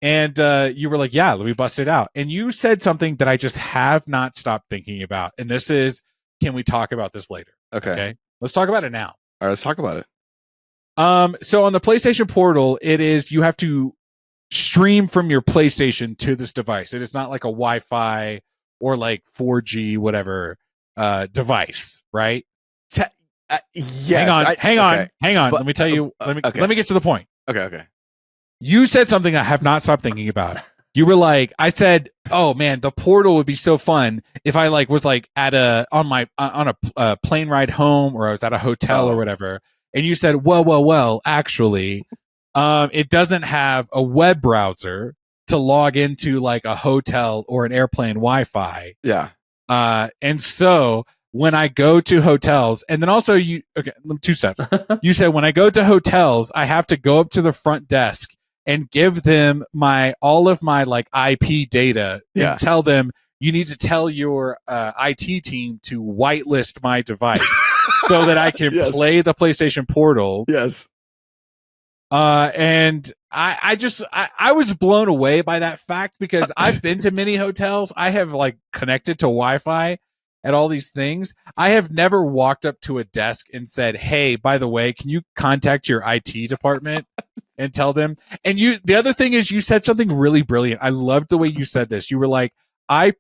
And you were like, yeah, let me bust it out. And you said something that I just have not stopped thinking about. And this is, can we talk about this later? Okay. Let's talk about it now. All right, let's talk about it. So on the PlayStation Portal, it is, you have to stream from your PlayStation to this device. It is not like a Wi-Fi or like 4G, whatever, device, right? Yes. Hang on. But, let me tell you. Let me get to the point. Okay. You said something I have not stopped thinking about. You were like, I said, "Oh man, the Portal would be so fun if I like was like on a plane ride home, or I was at a hotel or whatever." And you said, "Well, actually, it doesn't have a web browser to log into like a hotel or an airplane Wi-Fi." Yeah. And so when I go to hotels, and then also two steps. You said when I go to hotels, I have to go up to the front desk and give them all of my like IP data and tell them, you need to tell your IT team to whitelist my device so that I can play the PlayStation Portal. Yes. And I was blown away by that fact because I've been to many hotels. I have like connected to Wi-Fi at all these things. I have never walked up to a desk and said, hey, by the way, can you contact your IT department and tell them? And the other thing is you said something really brilliant. I loved the way you said this. You were like, he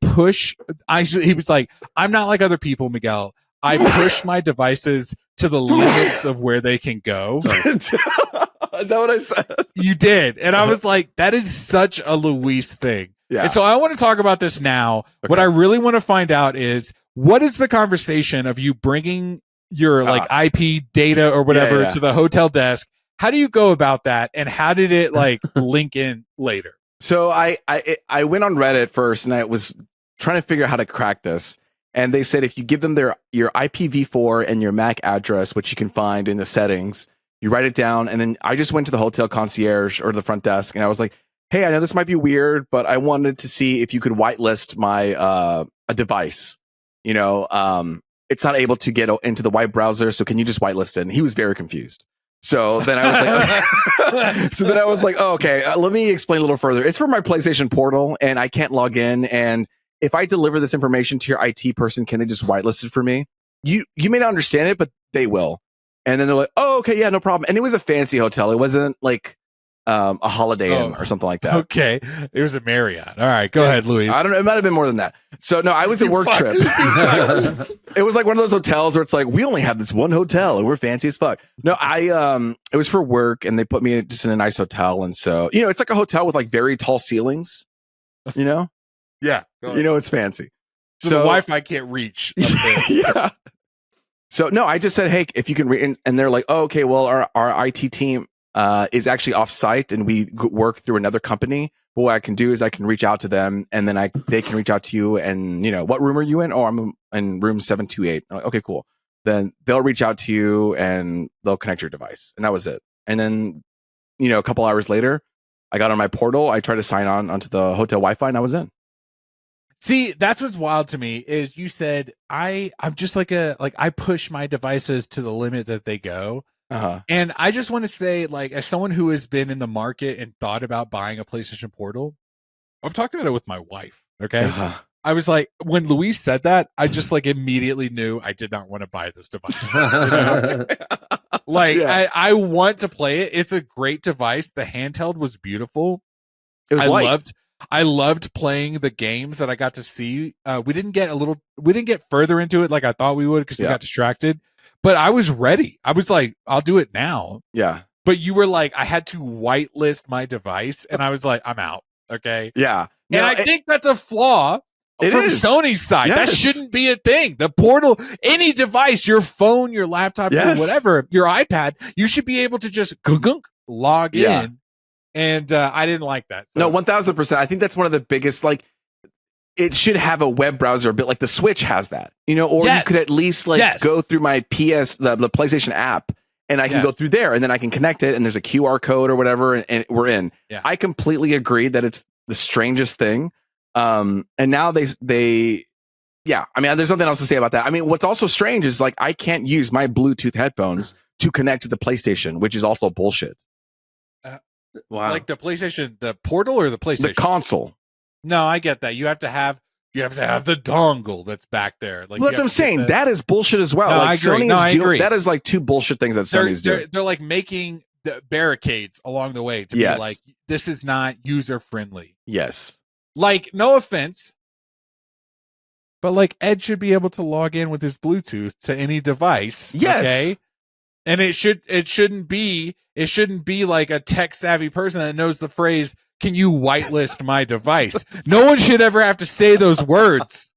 was like, I'm not like other people, Miguel. I push my devices to the limits of where they can go. Is that what I said? You did. And I was like, that is such a Luis thing. Yeah. And so I want to talk about this now. Okay. What I really want to find out is, what is the conversation of you bringing your like IP data or whatever to the hotel desk? How do you go about that? And how did it like link in later? So I went on Reddit first and I was trying to figure out how to crack this. And they said, if you give them your IPv4 and your MAC address, which you can find in the settings, you write it down. And then I just went to the hotel concierge or the front desk and I was like, hey, I know this might be weird, but I wanted to see if you could whitelist my a device. You know, it's not able to get into the web browser, so can you just whitelist it? And he was very confused. So then I was like, oh, okay, let me explain a little further. It's for my PlayStation Portal, and I can't log in. And if I deliver this information to your IT person, can they just whitelist it for me? You may not understand it, but they will. And then they're like, oh, okay, yeah, no problem. And it was a fancy hotel. It wasn't like a Holiday Inn or something like that. Okay. It was a Marriott. All right. Go ahead, Luis. I don't know. It might have been more than that. So no, I was a work trip. It was like one of those hotels where it's like, we only have this one hotel and we're fancy as fuck. No, it was for work and they put me just in a nice hotel. And so, you know, it's like a hotel with like very tall ceilings, you know? Yeah. You know, it's fancy. So the Wi-Fi can't reach. Yeah. So no, I just said, hey, if you can read, and they're like, oh, okay, well, our IT team is actually off site and we work through another company. But what I can do is I can reach out to them and then they can reach out to you. And, you know, what room are you in? Oh, I'm in room 728. I'm like, okay, cool. Then they'll reach out to you and they'll connect your device. And that was it. And then, you know, a couple hours later, I got on my portal. I tried to sign on onto the hotel Wi-Fi and I was in. See, that's what's wild to me is you said, I'm just I push my devices to the limit that they go. Uh-huh. And I just want to say, like, as someone who has been in the market and thought about buying a PlayStation Portal, I've talked about it with my wife. Okay. Uh-huh. I was like, when Luis said that, I just like immediately knew I did not want to buy this device. You know? Like, yeah. I want to play it. It's a great device. The handheld was beautiful. It was light. I loved playing the games that I got to see. We didn't get further into it like I thought we would because we got distracted. But I was ready. I was like, I'll do it now. Yeah. but you were like, I had to whitelist my device, and I was like, I'm out. Okay. Yeah. And I think that's a flaw from Sony's side. Yes. That shouldn't be a thing. The portal, any device, your phone, your laptop, your whatever, your iPad, you should be able to just log in. And I didn't like that. So. No, 1000%. I think that's one of the biggest, like, it should have a web browser a bit like the Switch has that, you know, or you could at least like go through my the PlayStation app and I can go through there and then I can connect it and there's a QR code or whatever and we're in. Yeah. I completely agree that it's the strangest thing. And now I mean, there's nothing else to say about that. I mean, what's also strange is like I can't use my Bluetooth headphones to connect to the PlayStation, which is also bullshit. Wow. Like the PlayStation, the portal or the PlayStation? The console. No, I get that. You have to have the dongle that's back there. Like, well, that's what I'm saying. That is bullshit as well. No, like I agree. Sony is doing that is like two bullshit things that Sony's doing. They're like making the barricades along the way to be like, this is not user friendly. Yes. Like, no offense, but like Ed should be able to log in with his Bluetooth to any device. Yes. Okay. And it shouldn't be like a tech savvy person that knows the phrase, can you whitelist my device? No one should ever have to say those words.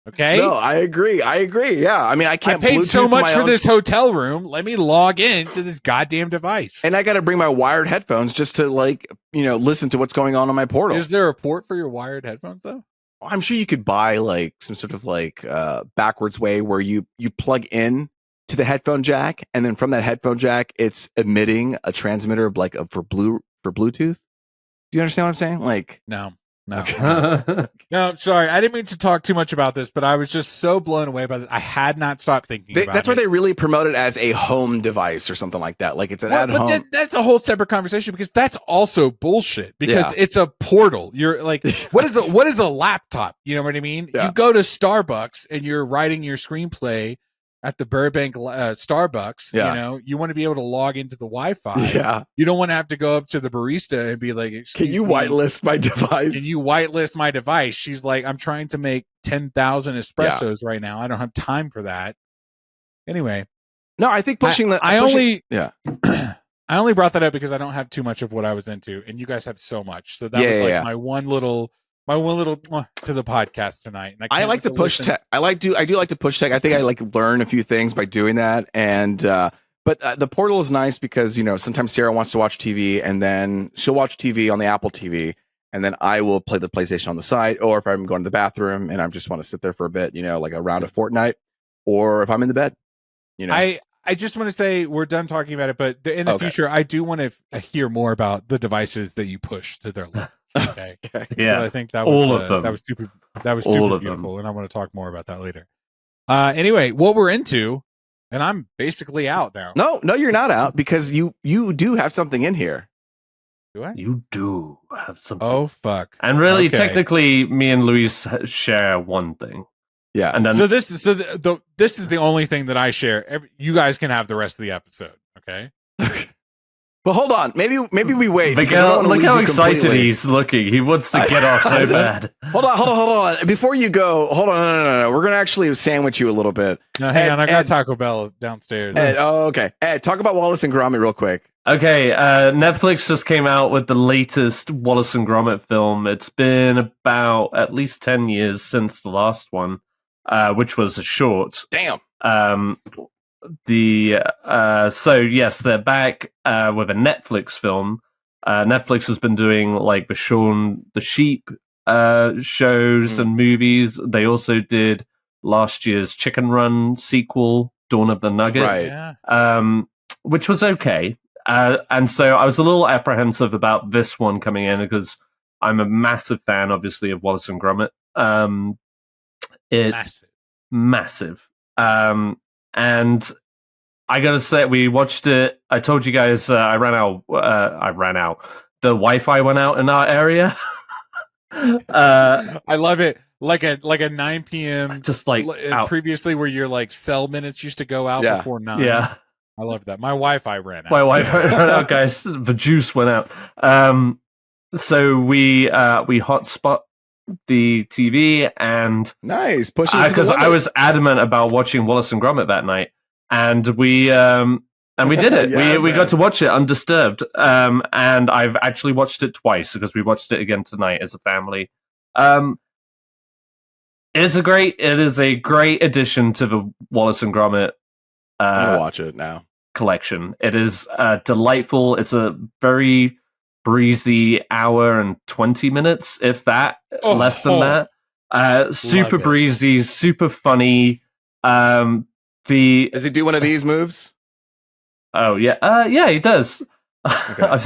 Okay? No, I agree. Yeah. I mean, I can't paid Bluetooth so much for this hotel room. Let me log in to this goddamn device. And I got to bring my wired headphones just to like, you know, listen to what's going on my portal. Is there a port for your wired headphones though? I'm sure you could buy like some sort of like backwards way where you plug in to the headphone jack and then from that headphone jack it's emitting a transmitter like for Bluetooth. Do you understand what I'm saying? Like no. Okay. No, sorry. I didn't mean to talk too much about this, but I was just so blown away by this. I had not stopped thinking about that's it. why they really promote it as a home device or something like that. Like it's an at-home. That's a whole separate conversation because that's also bullshit because it's a portal. You're like, what is a laptop? You know what I mean? Yeah. You go to Starbucks and you're writing your screenplay at the Burbank Starbucks, you know, you want to be able to log into the Wi-Fi. Yeah. You don't want to have to go up to the barista and be like, excuse can you me, whitelist my device? Can you whitelist my device? She's like, I'm trying to make 10,000 espressos right now. I don't have time for that. Anyway. No, I think I only brought that up because I don't have too much of what I was into and you guys have so much. So that was like my one little to the podcast tonight. And I like to push tech. I do like to push tech. I think I like learn a few things by doing that. And but the portal is nice because you know sometimes Sarah wants to watch TV and then she'll watch TV on the Apple TV, and then I will play the PlayStation on the side. Or if I'm going to the bathroom and I just want to sit there for a bit, you know, like a round of Fortnite, or if I'm in the bed, you know. I just want to say we're done talking about it, but in the future, I do want to hear more about the devices that you push to their limits. Okay. Yeah. I think that was all of them. That was super beautiful, and I want to talk more about that later. Anyway, what we're into, and I'm basically out now. No, you're not out because you do have something in here. Do I? You do have something. Oh fuck! And really, technically, me and Luis share one thing. Yeah, and then this is the only thing that I share. You guys can have the rest of the episode. Okay. But hold on, maybe we wait. Look how excited he's looking. He wants to get off so bad. Hold on. Before you go, hold on. No. We're gonna actually sandwich you a little bit. No, hang on. I got Taco Bell downstairs. Okay. Ed, talk about Wallace and Gromit real quick. Okay, Netflix just came out with the latest Wallace and Gromit film. It's been about at least 10 years since the last one, which was a short. Damn. So yes, they're back with a Netflix film. Netflix has been doing like the Shaun the Sheep shows and movies. They also did last year's Chicken Run sequel, Dawn of the Nugget, right? Which was okay. And so I was a little apprehensive about this one coming in because I'm a massive fan, obviously, of Wallace and Gromit. Massive. And I gotta say, we watched it. I told you guys I ran out. The Wi-Fi went out in our area. I love it. Like a 9 p.m. Just like previously, where your like cell minutes used to go out before 9. Yeah, I love that. My Wi-Fi ran out. My Wi-Fi ran out, guys. The juice went out. So we hotspot the TV and nice pushing because I was adamant about watching Wallace and Gromit that night, and we And we did it. Yes, we got to watch it undisturbed. And I've actually watched it twice because we watched it again tonight as a family. It is a great addition to the Wallace and Gromit I'm gonna watch it now. collection. It is delightful. It's a very breezy hour and 20 minutes, if that, less than that. Super breezy, super funny. Does he do one of these moves? Oh yeah, yeah, he does. Okay.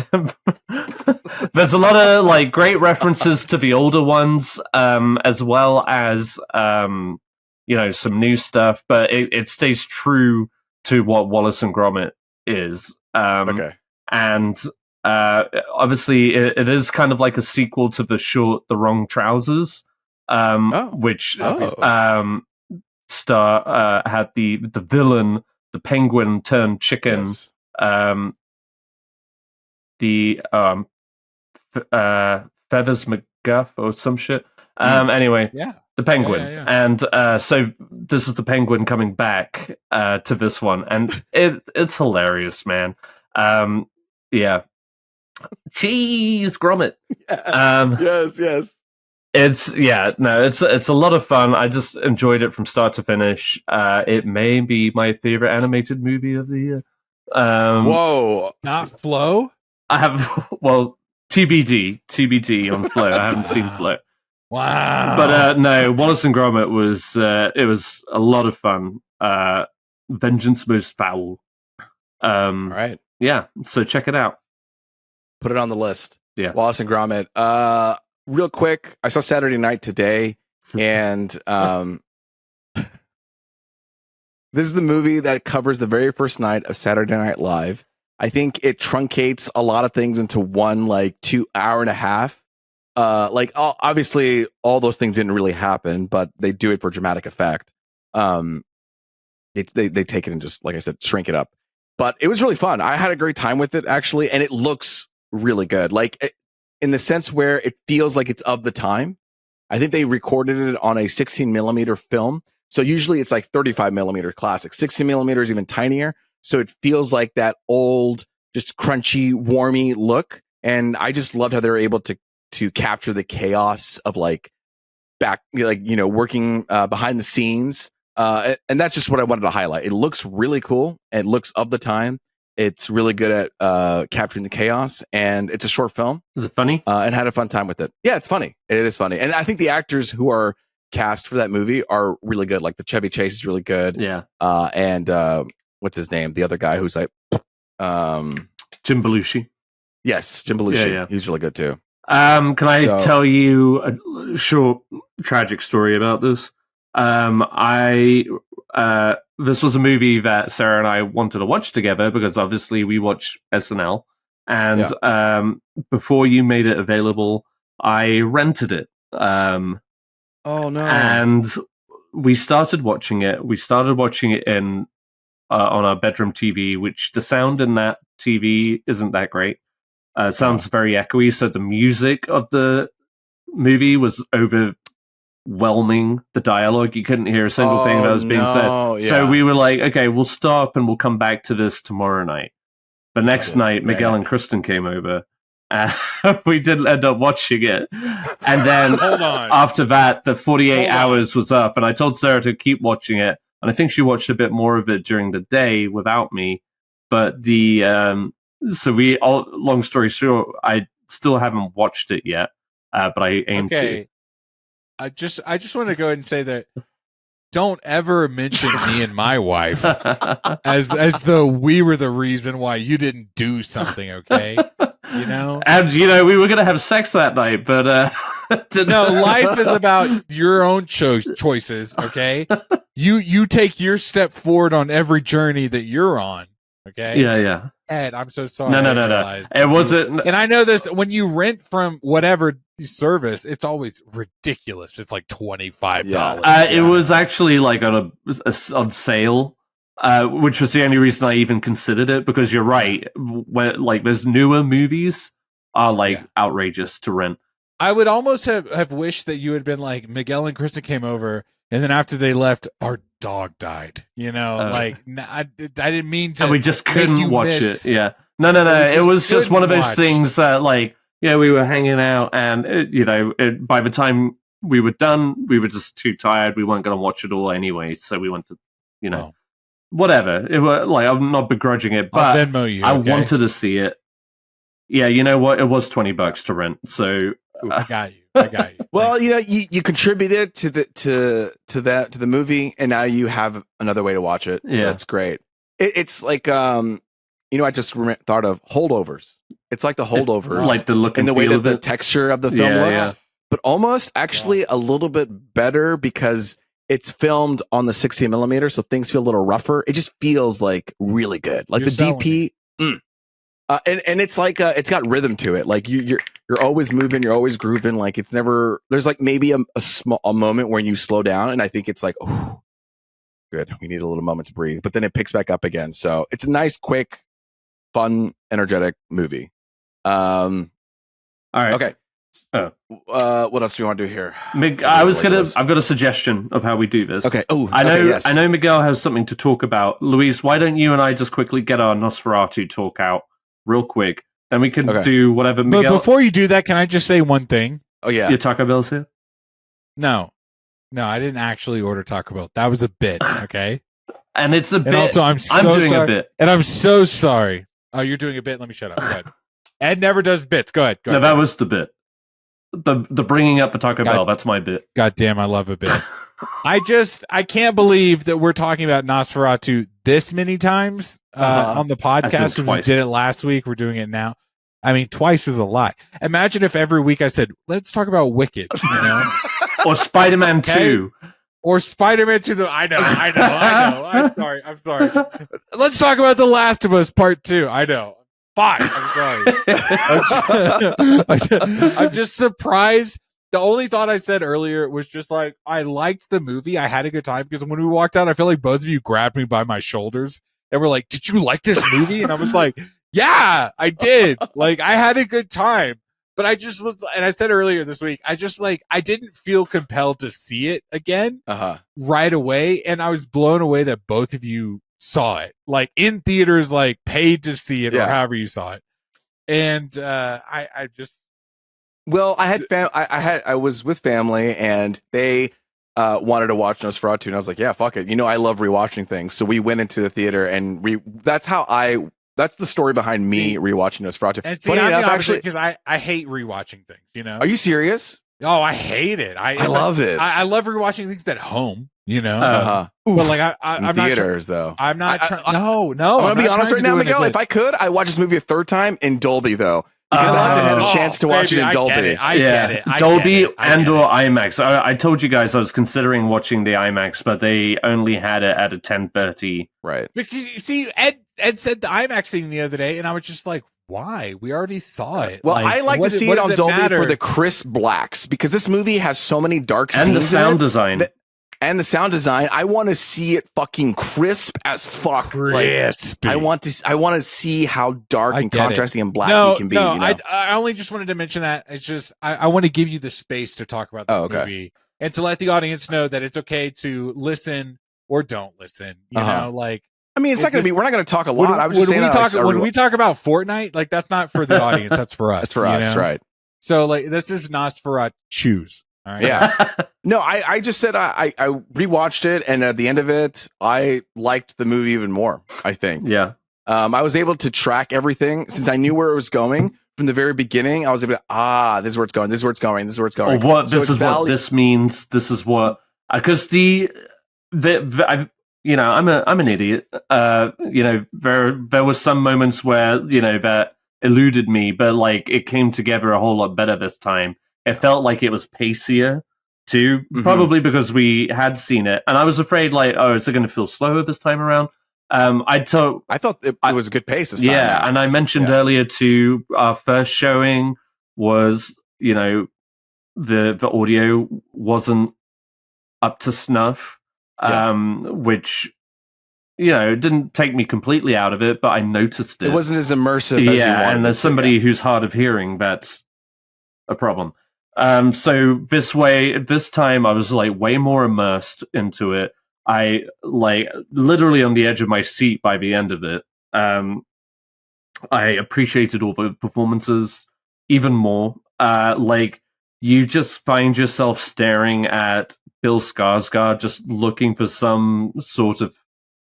There's a lot of like great references to the older ones, as well as some new stuff, but it stays true to what Wallace and Gromit is. Okay. And obviously, it is kind of like a sequel to the short "The Wrong Trousers," which had the villain, the penguin turned chicken. Yes. The Feathers McGuff or some shit. Anyway, the penguin. Yeah. And so this is the penguin coming back to this one, and it's hilarious, man. Yeah. Cheese Gromit. Yes. It's a lot of fun. I just enjoyed it from start to finish. It may be my favorite animated movie of the year. Whoa, not Flow? I have TBD on Flow. I haven't seen Flow. Wow. But no, Wallace and Gromit was a lot of fun. Vengeance Most Fowl. All right. Yeah, so check it out. Put it on the list. Yeah. Wallace and Gromit. Real quick, I saw Saturday Night today, and this is the movie that covers the very first night of Saturday Night Live. I think it truncates a lot of things into one 2 hour and a half. Obviously, all those things didn't really happen, but they do it for dramatic effect. They take it and just, like I said, shrink it up. But it was really fun. I had a great time with it, actually, and it looks really good. In the sense where it feels like it's of the time. I think they recorded it on a 16 millimeter film. So usually it's 35 millimeter classic. 16 millimeter is even tinier. So it feels like that old, just crunchy, warmy look. And I just loved how they were able to capture the chaos of working behind the scenes. And that's just what I wanted to highlight. It looks really cool. It looks of the time. It's really good at capturing the chaos, and it's a short film. Is it funny? And had a fun time with it. Yeah, it's funny. It is funny. And I think the actors who are cast for that movie are really good. Like the Chevy Chase is really good. Yeah. And what's his name? The other guy who's Jim Belushi. Yes, Jim Belushi. Yeah. He's really good too. Can I tell you a short tragic story about this? This was a movie that Sarah and I wanted to watch together because obviously we watch SNL. And before you made it available, I rented it. Oh no! And we started watching it. We started watching it on our bedroom TV, which the sound in that TV isn't that great. It sounds very echoey. So the music of the movie was overwhelming the dialogue. You couldn't hear a single thing that was being said. Yeah. So we were like, okay, we'll stop and we'll come back to this tomorrow night. The next night, Miguel and Kristen came over. We didn't end up watching it. And then after that, the 48 hours was up, and I told Sarah to keep watching it. And I think she watched a bit more of it during the day without me. But long story short, I still haven't watched it yet, but I aim to. I just want to go ahead and say that don't ever mention me and my wife as though we were the reason why you didn't do something, okay? And we were gonna have sex that night, but no, life is about your own choices, okay? You take your step forward on every journey that you're on, okay? Yeah. Ed, I'm so sorry. No. It wasn't. And I know this, when you rent from whatever service, it's always ridiculous. It's like $25. It was actually on sale, which was the only reason I even considered it, because you're right. When there's newer movies are outrageous to rent. I would almost have wished that you had been like, Miguel and Kristen came over, and then after they left, our dog died. I didn't mean to. And we just couldn't watch it. Yeah. No. It was just one of those things that, we were hanging out, and by the time we were done, we were just too tired. We weren't going to watch it all anyway, so we went to, whatever. It was I'm not begrudging it, but I'll Venmo you, I wanted to see it. Yeah, you know what? It was $20 to rent, so I got you. Well, you contributed to the movie, and now you have another way to watch it. So that's great. It's like I just thought of Holdovers. It's like the Holdovers, like the look and the way that the texture of the film looks, but almost actually a little bit better because it's filmed on the 16 millimeter, so things feel a little rougher. It just feels like really good, like the DP. And it's like it's got rhythm to it. Like you're always moving, you're always grooving. Like it's never. There's like maybe a moment when you slow down, and I think it's like, oh, good. We need a little moment to breathe, but then it picks back up again. So it's a nice, quick, fun, energetic movie. All right. Okay. What else do we want to do here? I've got a suggestion of how we do this. Okay. Oh, I know Miguel has something to talk about. Luis, why don't you and I just quickly get our Nosferatu talk out real quick? Then we can do whatever. Miguel, but before you do that, can I just say one thing? Oh yeah, your Taco Bell's here. No, I didn't actually order Taco Bell. That was a bit, okay? And it's a bit. And also, I'm doing sorry. A bit, and I'm so sorry. Oh, you're doing a bit. Let me shut up. Go ahead. Ed never does bits. Go ahead. No, that was the bit. The bringing up the Taco Bell. That's my bit. God damn, I love a bit. I can't believe that we're talking about Nosferatu this many times on the podcast. We did it last week. We're doing it now. I mean, twice is a lot. Imagine if every week I said, let's talk about Wicked, or Spider-Man 2. Or Spider-Man 2. I know. I'm sorry. Let's talk about The Last of Us Part 2. I know. Fuck. I'm sorry. I'm just surprised. The only thought I said earlier was just like, I liked the movie. I had a good time because when we walked out, I feel like both of you grabbed me by my shoulders and were like, did you like this movie? And I was like, yeah, I did. Like, I had a good time. But I just was, and I said earlier this week, I didn't feel compelled to see it again right away. And I was blown away that both of you saw it, like in theaters, like paid to see it or however you saw it. And I just. Well, I was with family and they wanted to watch Nosferatu, and I was like, yeah, fuck it. I love rewatching things. So we went into the theater and that's the story behind me rewatching Nosferatu. And see, actually, because I hate rewatching things, Are you serious? Oh, I hate it. I love it. I love rewatching things at home, But like I'm not theaters though. I'm not trying. No. I'm gonna be honest right now, Miguel. If I could, I watch this movie a third time in Dolby though. Because I haven't had a chance to watch it in Dolby. I get it. Dolby and/or IMAX. I told you guys I was considering watching the IMAX, but they only had it at a 10:30. Right. Because you see, Ed said the IMAX scene the other day, and I was just like, why? We already saw it. Well, I like to see it on Dolby for the crisp blacks because this movie has so many dark scenes and the sound design. And the sound design, I want to see it fucking crisp as fuck. Crisp. Like, I want to see how dark and contrasting and black it can be. I only just wanted to mention that. It's just I want to give you the space to talk about this movie and to let the audience know that it's okay to listen or don't listen. You know, like. I mean, it's not going to be. We're not going to talk a lot. I was just saying when we talk about Fortnite, like that's not for the audience. That's for us. That's for us, right? So, like, this is Nosferatu. Choose. All right. Yeah. No, I just said I rewatched it, and at the end of it, I liked the movie even more. I think. Yeah. I was able to track everything since I knew where it was going from the very beginning. I was able to this is where it's going. This is where it's going. This is where it's going. What this is what this means. This is what because I'm an idiot. There were some moments where that eluded me, but like it came together a whole lot better this time. It felt like it was pacier too, probably because we had seen it, and I was afraid like, oh, is it going to feel slower this time around? I thought it was a good pace this time. Yeah, and I mentioned earlier too, our first showing was the audio wasn't up to snuff. Which didn't take me completely out of it, but I noticed it. It wasn't as immersive as you wanted. And as somebody who's hard of hearing, that's a problem. So this time I was like way more immersed into it. I like literally on the edge of my seat by the end of it. I appreciated all the performances even more. Like you just find yourself staring at Bill Skarsgård, just looking for some sort of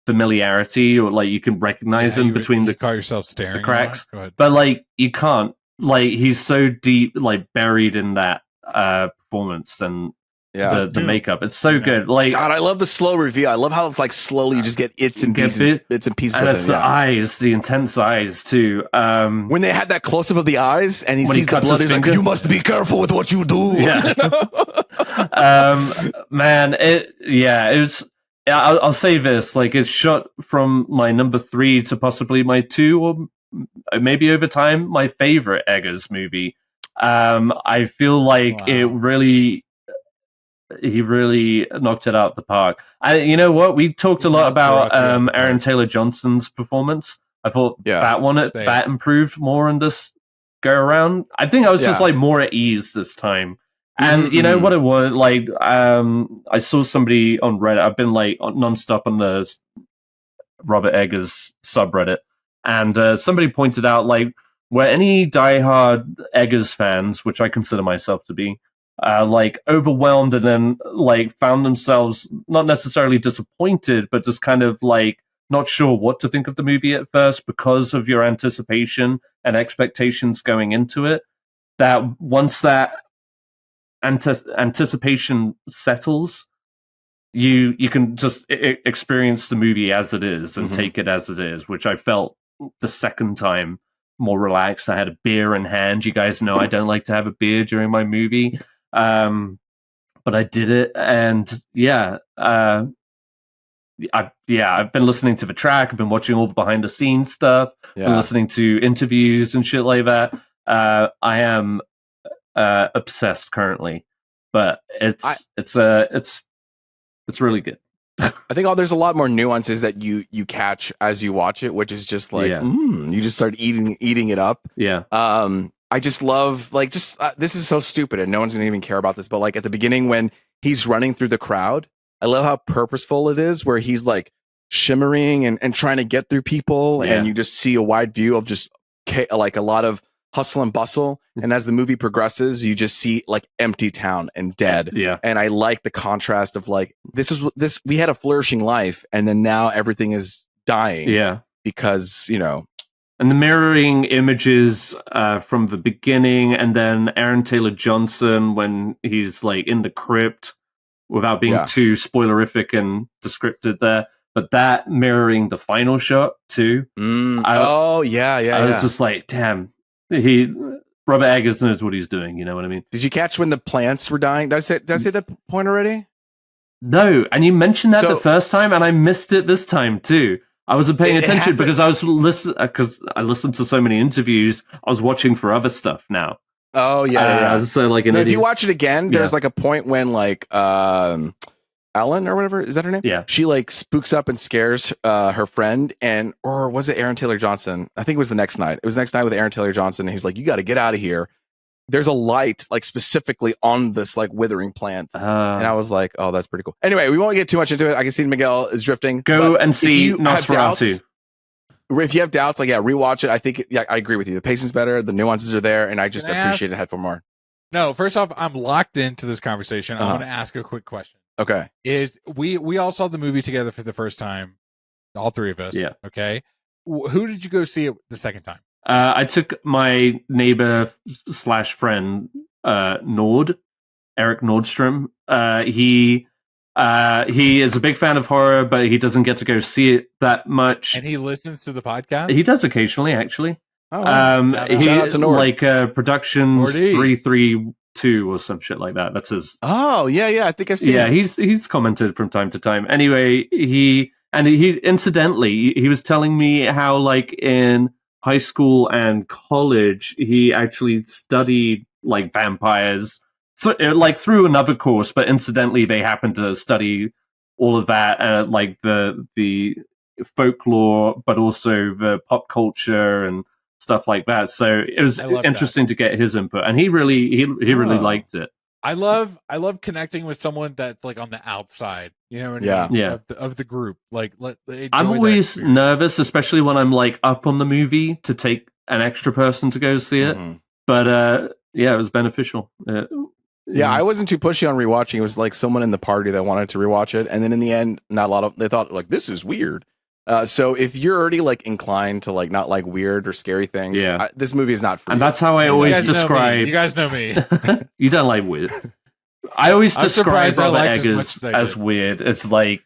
familiarity, or like you can recognize him between you call yourself staring the cracks. But like you can't. Like he's so deep, like buried in that performance and the makeup. It's so good. Like God, I love the slow reveal. I love how it's like slowly you just get bits and pieces and of it's the eyes, the intense eyes too. When they had that close up of the eyes and he sees the blood, he's like, "You must be careful with what you do." Yeah. Man, it was. I'll say this: like it's shot from my number 3 to possibly my 2, or maybe over time my favorite Eggers movie. I feel like he really knocked it out of the park. You know what? We talked a lot about Aaron Taylor Johnson's performance. I thought that improved more in this go around. I think I was just like more at ease this time. And you know what it was? Like I saw somebody on Reddit. I've been like nonstop on the Robert Eggers subreddit, and somebody pointed out like where any diehard Eggers fans, which I consider myself to be, like overwhelmed and then like found themselves not necessarily disappointed, but just kind of like not sure what to think of the movie at first because of your anticipation and expectations going into it. That once that anticipation settles, you can just experience the movie as it is and take it as it is, which I felt the second time more relaxed. I had a beer in hand. You guys know I don't like to have a beer during my movie. But I did it, and I've been listening to the track. I've been watching all the behind the scenes stuff. Been listening to interviews and shit like that. I am obsessed currently, but it's really good. I think there's a lot more nuances that you catch as you watch it, which is just like you just start eating it up. Yeah. I just love this is so stupid and no one's gonna even care about this, but like at the beginning when he's running through the crowd, I love how purposeful it is, where he's like shimmering and trying to get through people, and you just see a wide view of just like a lot of hustle and bustle, and as the movie progresses you just see like empty town and dead. And I like the contrast of like this we had a flourishing life and then now everything is dying because and the mirroring images from the beginning, and then Aaron Taylor Johnson when he's like in the crypt, without being too spoilerific and descriptive there, but that mirroring the final shot too. I was just like, damn, Robert Eggers knows what he's doing. You know what I mean? Did you catch when the plants were dying? Did I say that point already? No, and you mentioned that the first time, and I missed it this time too. I wasn't paying attention because I was because I listened to so many interviews. I was watching for other stuff now. Oh so like if you watch it again, there's like a point when like Ellen or whatever, is that her name? Yeah, she like spooks up and scares her friend, or was it Aaron Taylor Johnson? I think it was the next night. It was the next night with Aaron Taylor Johnson, and he's like, "You got to get out of here." There's a light like specifically on this like withering plant, and I was like, "Oh, that's pretty cool." Anyway, we won't get too much into it. I can see Miguel is drifting. Go and see Nosferatu. If you have doubts, like rewatch it. I think I agree with you. The pacing's better, the nuances are there, and I just appreciate it head for more. No, first off, I'm locked into this conversation. I want to ask a quick question. Okay, is we all saw the movie together for the first time, all three of us. Yeah. Okay, who did you go see it the second time? I took my neighbor / friend, Eric Nordstrom. He is a big fan of horror, but he doesn't get to go see it that much. And he listens to the podcast? He does occasionally, actually. Oh, shout out to Nord. Like Productions 332 or some shit like that. That's his. Oh, yeah. I think I've seen it. He's commented from time to time. Anyway, he incidentally, he was telling me how like in high school and college, he actually studied like vampires, like through another course, but incidentally, they happened to study all of that, like the folklore, but also the pop culture and stuff like that. So it was interesting to get his input, and he really liked it. I love connecting with someone that's like on the outside, you know what I mean? Yeah. Of the group. Like I'm always nervous, especially when I'm like up on the movie to take an extra person to go see it. But yeah, it was beneficial. Yeah, I wasn't too pushy on rewatching. It was like someone in the party that wanted to rewatch it, and then in the end, not a lot of they thought like this is weird. So if you're already like inclined to like not like weird or scary things, this movie is not for you. And that's how I always describe. You guys know me. You don't like weird. I always describe Robert Eggers as weird. It's like,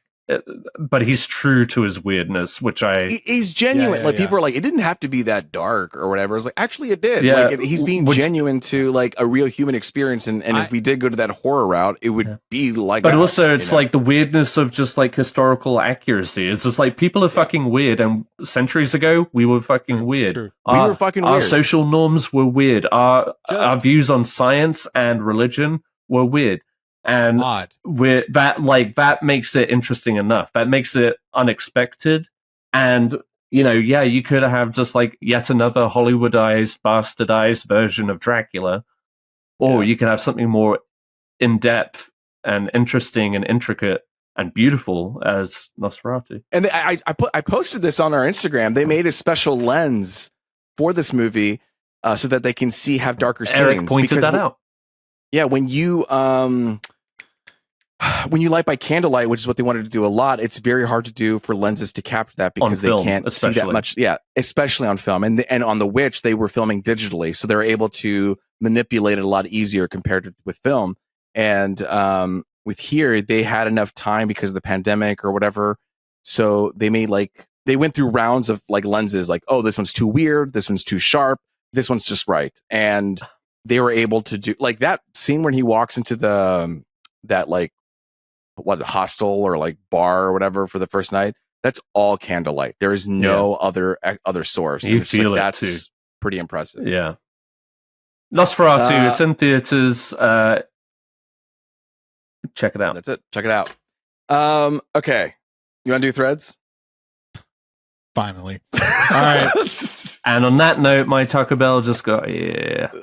but he's true to his weirdness, which he's genuine. People are like, it didn't have to be that dark or whatever. It's like, actually, it did. Yeah, like, he's being genuine to like a real human experience. And if we did go to that horror route, it would be like. But also, it's like the weirdness of just like historical accuracy. It's just like people are fucking weird, and centuries ago we were fucking weird. We were fucking weird. Our social norms were weird. Our views on science and religion were weird. And that makes it interesting enough. That makes it unexpected. And, you could have just like yet another Hollywoodized, bastardized version of Dracula. Or you could have something more in-depth and interesting and intricate and beautiful as Nosferatu. And I posted this on our Instagram. They made a special lens for this movie so that they can have darker scenes. Eric pointed that out. Yeah, when you light by candlelight, which is what they wanted to do a lot, it's very hard to do for lenses to capture that because they can't see that much. Yeah, especially on film. And on The Witch, they were filming digitally, so they're able to manipulate it a lot easier compared to with film. And with here, they had enough time because of the pandemic or whatever. So they went through rounds of like lenses, like, oh, this one's too weird, this one's too sharp, this one's just right. And they were able to do like that scene when he walks into that like hostel or like bar or whatever for the first night. That's all candlelight. There is no other source. You feel that's too. Pretty impressive. Yeah. Nosferatu, it's in theaters. Check it out. That's it. Check it out. Okay. You want to do threads? Finally. All right. And on that note, my Taco Bell just got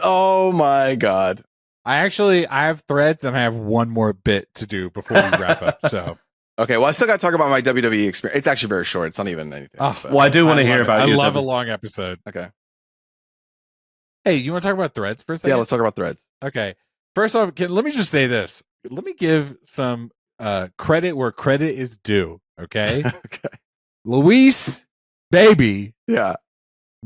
Oh my God. I have threads and I have one more bit to do before we wrap up. So okay, well, I still got to talk about my WWE experience. It's actually very short. It's not even anything. Well, I do want to hear about it. I love a long episode. Okay. Hey, you want to talk about threads for a second? Yeah, let's talk about threads. Okay. First off, let me just say this. Let me give some credit where credit is due. Okay. Okay. Luis, baby. Yeah.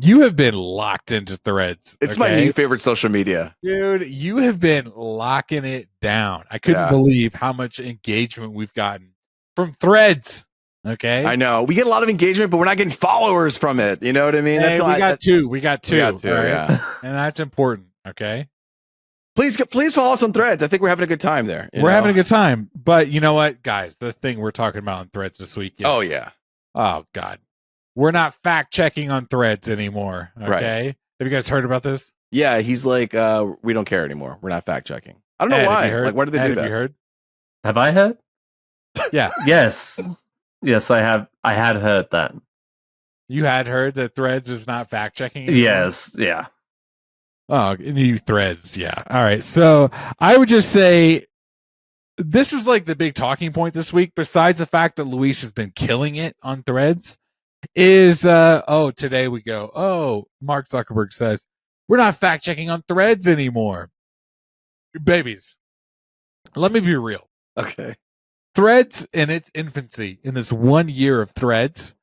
You have been locked into threads. It's my new favorite social media. Dude, you have been locking it down. I couldn't believe how much engagement we've gotten from threads. Okay. I know. We get a lot of engagement, but we're not getting followers from it. You know what I mean? Hey, we got two. We got two. Right? Yeah. And that's important. Okay. Please follow us on threads. I think we're having a good time there. We're having a good time. But you know what, guys? The thing we're talking about on threads this week. Oh, yeah. Oh, God. We're not fact checking on threads anymore. Okay. Right. Have you guys heard about this? Yeah. He's like, we don't care anymore. We're not fact checking. I don't know why. Like, why did they do that? Have you heard? Have I heard? Yeah. Yes. Yes, I have. I had heard that. You had heard that threads is not fact checking anymore? Yes. Yeah. Oh, new threads. Yeah. All right. So I would just say this was like the big talking point this week, besides the fact that Luis has been killing it on threads, is today we go, Mark Zuckerberg says we're not fact checking on threads anymore. Babies, let me be real. Okay. Threads in its infancy, in this 1 year of threads,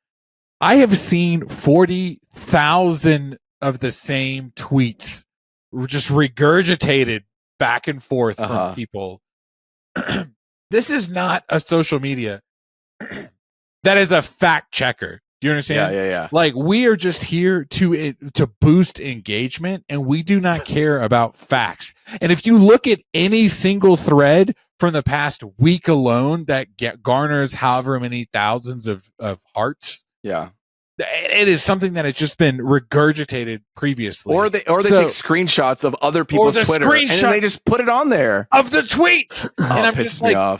I have seen 40,000 of the same tweets just regurgitated back and forth from people. This is not a social media that is a fact checker. Do you understand? Yeah. Like, we are just here to boost engagement, and we do not care about facts. And if you look at any single thread from the past week alone that garners however many thousands of hearts, it is something that has just been regurgitated previously. Or they take screenshots of other people's Twitter and then they just put it on there of the tweets. And I'm just like,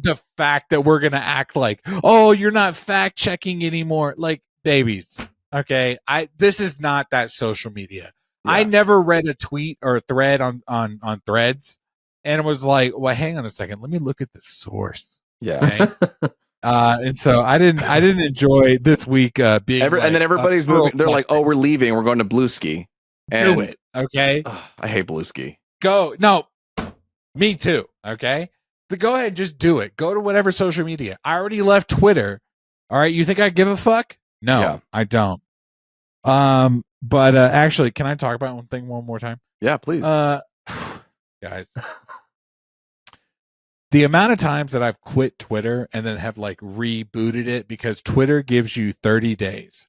the fact that we're gonna act like, oh, you're not fact checking anymore, like babies. Okay, this is not that social media. I never read a tweet or a thread on threads and was like, well, hang on a second, let me look at the source. Yeah. Okay? And so I didn't enjoy this week being and then everybody's moving. They're like, oh, we're leaving. We're going to Blue Ski. And, do it. Okay. I hate Blue Ski. Go. No, me too. Okay. So go ahead and just do it. Go to whatever social media. I already left Twitter. All right. You think I give a fuck? No, I don't. But actually, can I talk about one thing one more time? Yeah, please. Guys. The amount of times that I've quit Twitter and then have like rebooted it because Twitter gives you 30 days.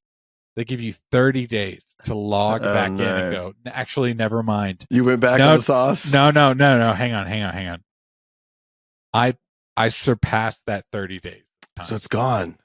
They give you 30 days to log back in and go, actually, never mind. You went back on the sauce? No. Hang on. I surpassed that 30 days. So it's gone.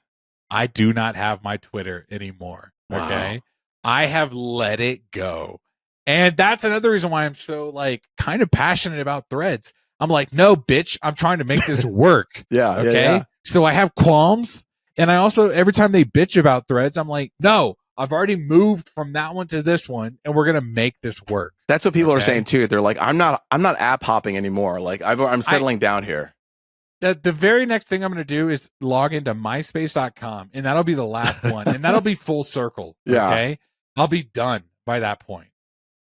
I do not have my Twitter anymore. Wow. Okay. I have let it go. And that's another reason why I'm so like kind of passionate about Threads. I'm like, no, bitch, I'm trying to make this work. Okay. Yeah. So I have qualms. And I also, every time they bitch about Threads, I'm like, no, I've already moved from that one to this one, and we're going to make this work. That's what people are saying too. They're like, I'm not app hopping anymore. Like I'm settling down here. The very next thing I'm going to do is log into myspace.com, and that'll be the last one. And that'll be full circle. Yeah. Okay. I'll be done by that point.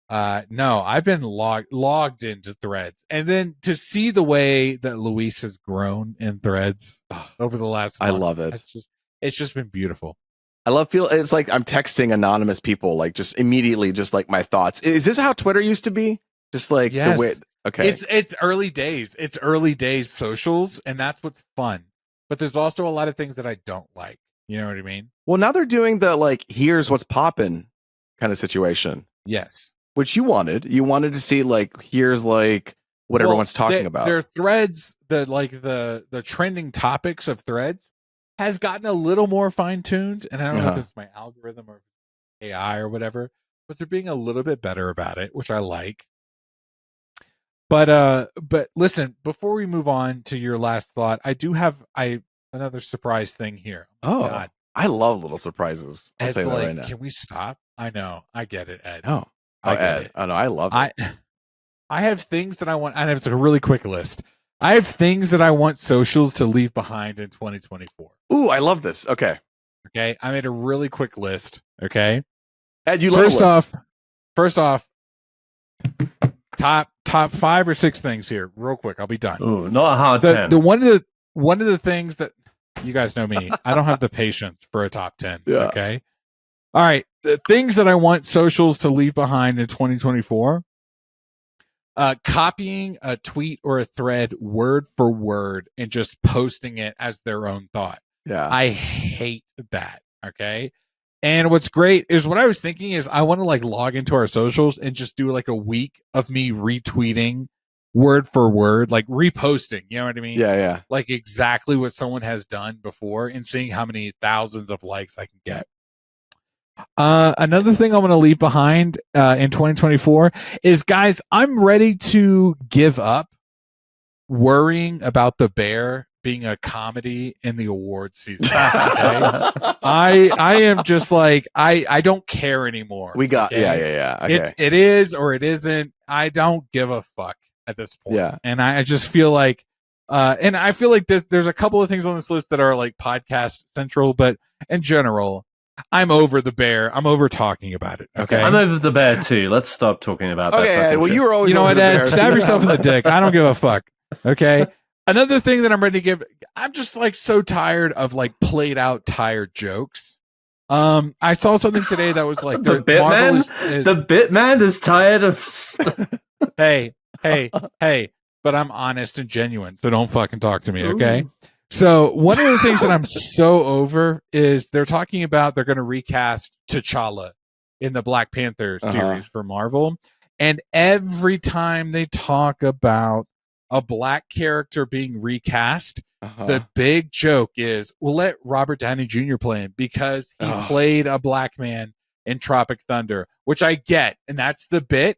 No, I've been logged into Threads, and then to see the way that Luis has grown in Threads over the last month, I love it. It's just been beautiful. I love it's like I'm texting anonymous people, like just immediately, just like my thoughts. Is this how Twitter used to be? Just like the way. Okay, it's early days. It's early days socials, and that's what's fun. But there's also a lot of things that I don't like. You know what I mean? Well, now they're doing the like, here's what's popping kind of situation. Yes. Which you wanted to see, like, here's like what everyone's talking about. Their threads, the trending topics of Threads has gotten a little more fine tuned, and I don't know if it's my algorithm or AI or whatever, but they're being a little bit better about it, which I like. But listen, before we move on to your last thought, I do have another surprise thing here. Oh, God. I love little surprises. I'll tell you that right now. Can we stop? I know, I get it, Ed. No. Ed. Oh, no, I love it. I have things that I want, and it's a really quick list. I have things that I want socials to leave behind in 2024. Ooh, I love this. Okay. I made a really quick list. Okay. Ed, you love First off, top 5 or 6 things here, real quick. I'll be done. Ooh, not a hard 10. One of the things that you guys know me, I don't have the patience for a top 10. Yeah. Okay. All right. The things that I want socials to leave behind in 2024. Copying a tweet or a thread word for word and just posting it as their own thought. Yeah. I hate that. Okay. And what's great is what I was thinking is I want to like log into our socials and just do like a week of me retweeting word for word, like reposting, you know what I mean? Yeah. Like exactly what someone has done before and seeing how many thousands of likes I can get. Another thing I want to leave behind in 2024 is, guys, I'm ready to give up worrying about The Bear being a comedy in the awards season. Okay? I am just like, I don't care anymore. We got, okay? yeah. Okay. It is or it isn't. I don't give a fuck at this point. Yeah. And I just feel like, and I feel like there's a couple of things on this list that are like podcast central, but in general, I'm over The Bear. I'm over talking about it. Okay. I'm over The Bear too. Let's stop talking about that. Okay. Well, you were always, you know over what, The Ed? Bear. Stab yourself in the dick. I don't give a fuck. Okay. Another thing that I'm ready to give, I'm just like so tired of like played out tired jokes. I saw something today that was like the Bitman is tired of hey, but I'm honest and genuine, so don't fucking talk to me, okay? Ooh. So one of the things that I'm so over is they're talking about they're going to recast T'Challa in the Black Panther series for Marvel. And every time they talk about a black character being recast, the big joke is, we'll let Robert Downey Jr. play him because he played a black man in Tropic Thunder, which I get. And that's the bit.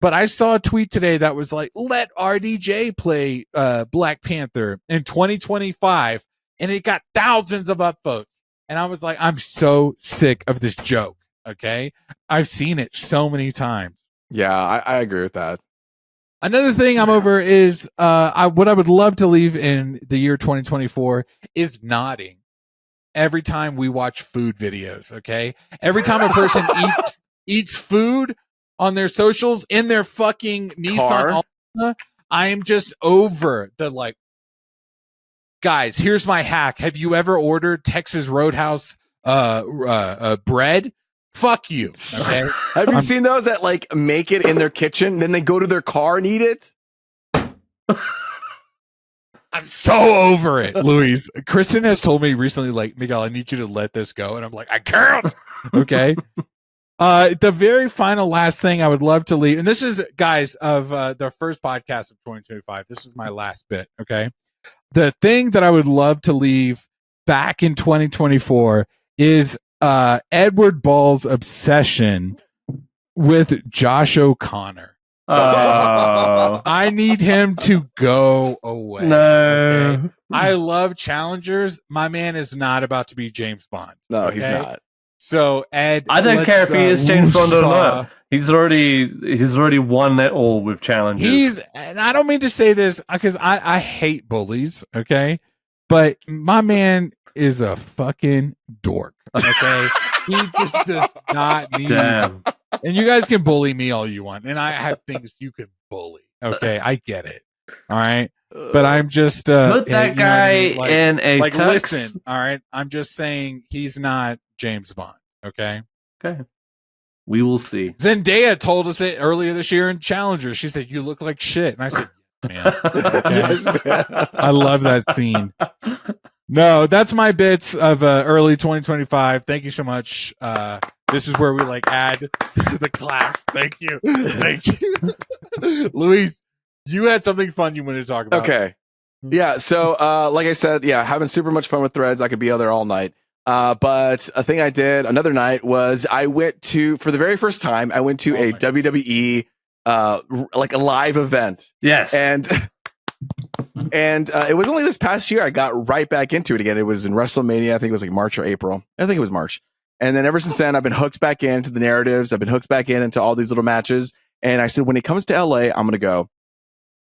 But I saw a tweet today that was like, let RDJ play Black Panther in 2025. And it got thousands of upvotes. And I was like, I'm so sick of this joke. Okay. I've seen it so many times. Yeah, I agree with that. Another thing I'm over is what I would love to leave in the year 2024 is nodding every time we watch food videos. Okay, every time a person eats food on their socials in their fucking Nissan Altima, I am just over the like. Guys, here's my hack. Have you ever ordered Texas Roadhouse bread? Fuck you. Okay. Have you seen those that like make it in their kitchen, then they go to their car and eat it? I'm so over it, Luis. Kristen has told me recently, like, Miguel, I need you to let this go. And I'm like, I can't. Okay. The very final last thing I would love to leave, and this is, guys, of the first podcast of 2025. This is my last bit. Okay. The thing that I would love to leave back in 2024 is Edward Ball's obsession with Josh O'Connor. I need him to go away. No. Okay? I love challengers. My man is not about to be James Bond. No, okay? he's not. So Ed, I don't care if he is James Bond or not. He's already won it all with challenges. And I don't mean to say this because I hate bullies, okay? But my man is a fucking dork. Okay. He just does not need. Damn. And you guys can bully me all you want, and I have things you can bully. Okay, I get it. All right, but I'm just put that guy in a like. tux. Listen, all right. I'm just saying he's not James Bond. Okay. Okay. We will see. Zendaya told us it earlier this year in Challenger. She said, "You look like shit," and I said, "Man, okay. Yes, man. I love that scene." No, that's my bits of early 2025. Thank you so much. This is where we like add the claps. Thank you. Thank you. Luis, you had something fun you wanted to talk about. Okay. Yeah. So, like I said, having super much fun with Threads. I could be out there all night. But a thing I did another night was I went to, for the very first time, I went to a WWE, like a live event. Yes. And it was only this past year I got right back into it again. It was in WrestleMania. I think it was like March or April. I think it was March. And then ever since then, I've been hooked back into the narratives. I've been hooked back into all these little matches. And I said, when it comes to LA, I'm going to go.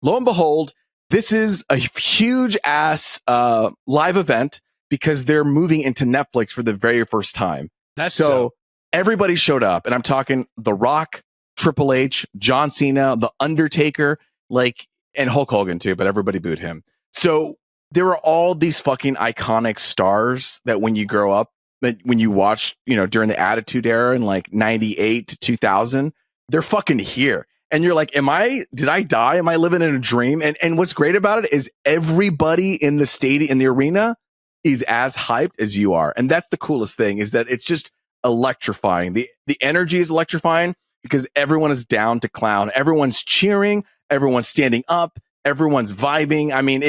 Lo and behold, this is a huge ass live event because they're moving into Netflix for the very first time. That's so dope. Everybody showed up, and I'm talking The Rock, Triple H, John Cena, The Undertaker, and Hulk Hogan too, but everybody booed him. So there are all these fucking iconic stars that when you grow up, that when you watch, during the Attitude Era in like 98 to 2000, they're fucking here. And you're like, did I die? Am I living in a dream? And what's great about it is everybody in the stadium, in the arena, is as hyped as you are. And that's the coolest thing, is that it's just electrifying. The energy is electrifying because everyone is down to clown. Everyone's cheering. Everyone's standing up. Everyone's vibing. I mean,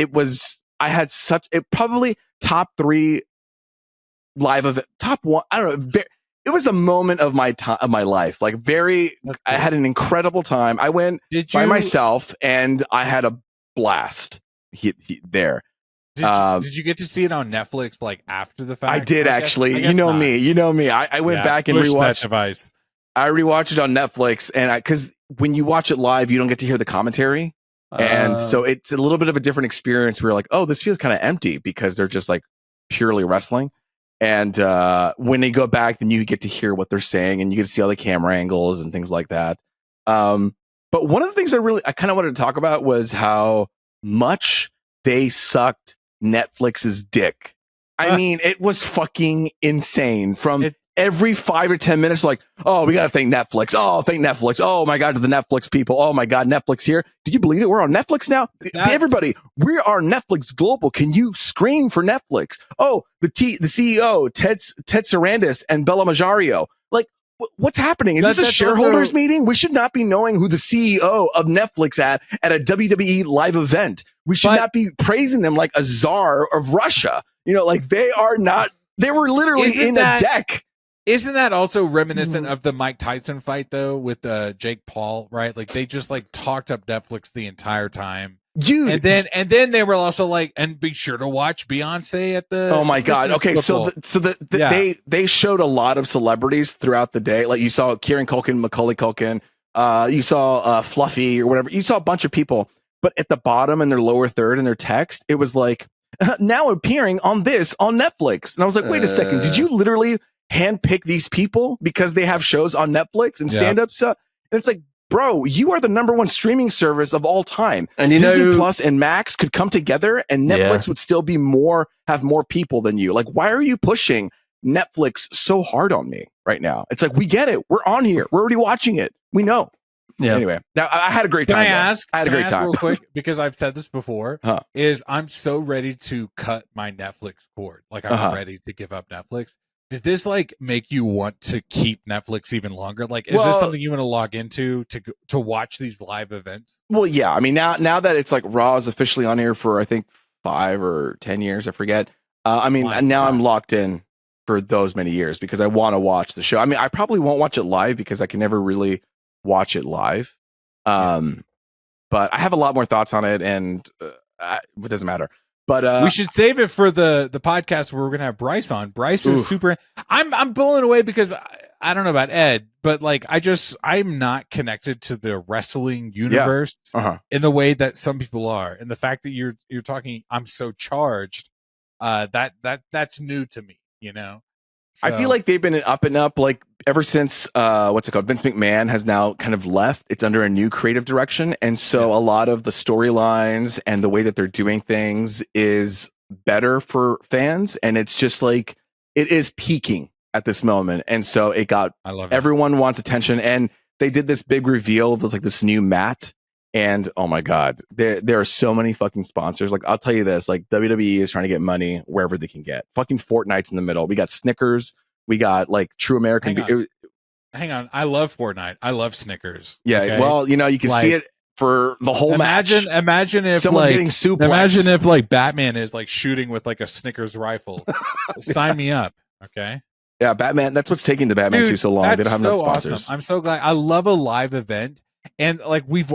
I had probably top 3 live event, top 1. I don't know. It was the moment of my time, of my life. I had an incredible time. I went by myself and I had a blast there. Did you get to see it on Netflix after the fact? I did actually. You know me. I went back and rewatched that device. I rewatched it on Netflix, and because when you watch it live, you don't get to hear the commentary, and so it's a little bit of a different experience. We're like, oh, this feels kind of empty because they're just purely wrestling. And when they go back, then you get to hear what they're saying, and you get to see all the camera angles and things like that. But one of the things I kind of wanted to talk about was how much they sucked Netflix's dick. I mean, it was fucking insane. From every 5 or 10 minutes, oh, we got to thank Netflix. Oh, thank Netflix. Oh my God, to the Netflix people. Oh my God, Netflix here. Did you believe it? We're on Netflix now. Everybody, we are Netflix Global. Can you scream for Netflix? Oh, the CEO, Ted Sarandis and Bella Majario. What's happening? Is this a shareholders meeting? We should not be knowing who the CEO of Netflix at a WWE live event. We should not be praising them like a czar of Russia. They are not. They were literally in a deck. Isn't that also reminiscent of the Mike Tyson fight though with Jake Paul? Right, they just talked up Netflix the entire time. Dude. And then they were also and be sure to watch Beyonce at the. Oh my God! Okay, football. they showed a lot of celebrities throughout the day. You saw Kieran Culkin, Macaulay Culkin, You saw Fluffy or whatever. You saw a bunch of people, but at the bottom in their lower third in their text, it was like now appearing on Netflix. And I was like, wait a second, did you literally handpick these people because they have shows on Netflix and stand-ups? And it's like, bro, you are the #1 streaming service of all time. And Disney Plus and Max could come together and Netflix would still be have more people than you. Like, why are you pushing Netflix so hard on me right now? It's like, we get it. We're on here. We're already watching it. We know. Yeah. Anyway, now I had a great time. I had a great time real quick, because I've said this before, is I'm so ready to cut my Netflix cord. Like, I'm ready to give up Netflix. Did this like make you want to keep Netflix even longer? Like, is this something you want to log into to watch these live events? Well, yeah. I mean, now that it's like Raw is officially on here for I think 5 or 10 years, I forget. I mean, now I'm locked in for those many years because I want to watch the show. I mean, I probably won't watch it live because I can never really watch it live. But I have a lot more thoughts on it, and it doesn't matter. But we should save it for the podcast where we're gonna have Bryce on. Bryce is super. I'm blown away because I don't know about Ed, but like I'm not connected to the wrestling universe in the way that some people are, and the fact that you're talking, I'm so charged. That's new to me, you know. So. I feel like they've been an up and up like ever since Vince McMahon has now kind of left. It's under a new creative direction, and so a lot of the storylines and the way that they're doing things is better for fans, and it's just like it is peaking at this moment, and so everyone wants attention, and they did this big reveal of this new mat. And oh my God, there are so many fucking sponsors. Like, I'll tell you this, like WWE is trying to get money wherever they can get. Fucking Fortnite's in the middle. We got Snickers. We got like True American. Hang on. I love Fortnite. I love Snickers. Yeah. Okay? Well, you know, you can see it for the whole match. Imagine if someone's getting suplexed. Imagine if like Batman is like shooting with like a Snickers rifle. Sign me up. Okay. Yeah. Batman. That's what's taking the Batman too so long. They don't have enough sponsors. Awesome. I'm so glad. I love a live event. And like we've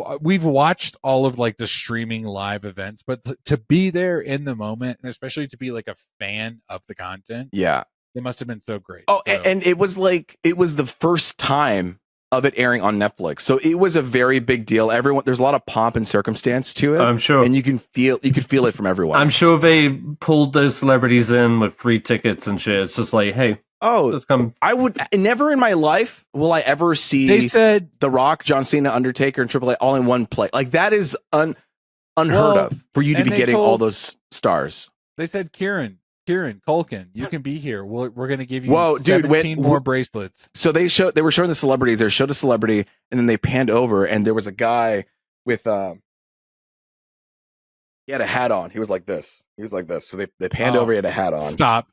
watched all of like the streaming live events, but to be there in the moment, and especially to be like a fan of the content, it must have been so great. Oh, and it was the first time of it airing on Netflix, so it was a very big deal. There's a lot of pomp and circumstance to it. I'm sure, and you could feel it from everyone. I'm sure they pulled those celebrities in with free tickets and shit. It's just like, hey. Oh, I would never in my life will I ever see. They said The Rock, John Cena, Undertaker, and Triple H all in one play. Like that is unheard of for you to be getting all those stars. They said, Kieran Culkin, you can be here. We're going to give you 17 more bracelets. So they were showing the celebrities. They showed a celebrity, and then they panned over, and there was a guy with he had a hat on. He was like this. So they panned over. He had a hat on. Stop.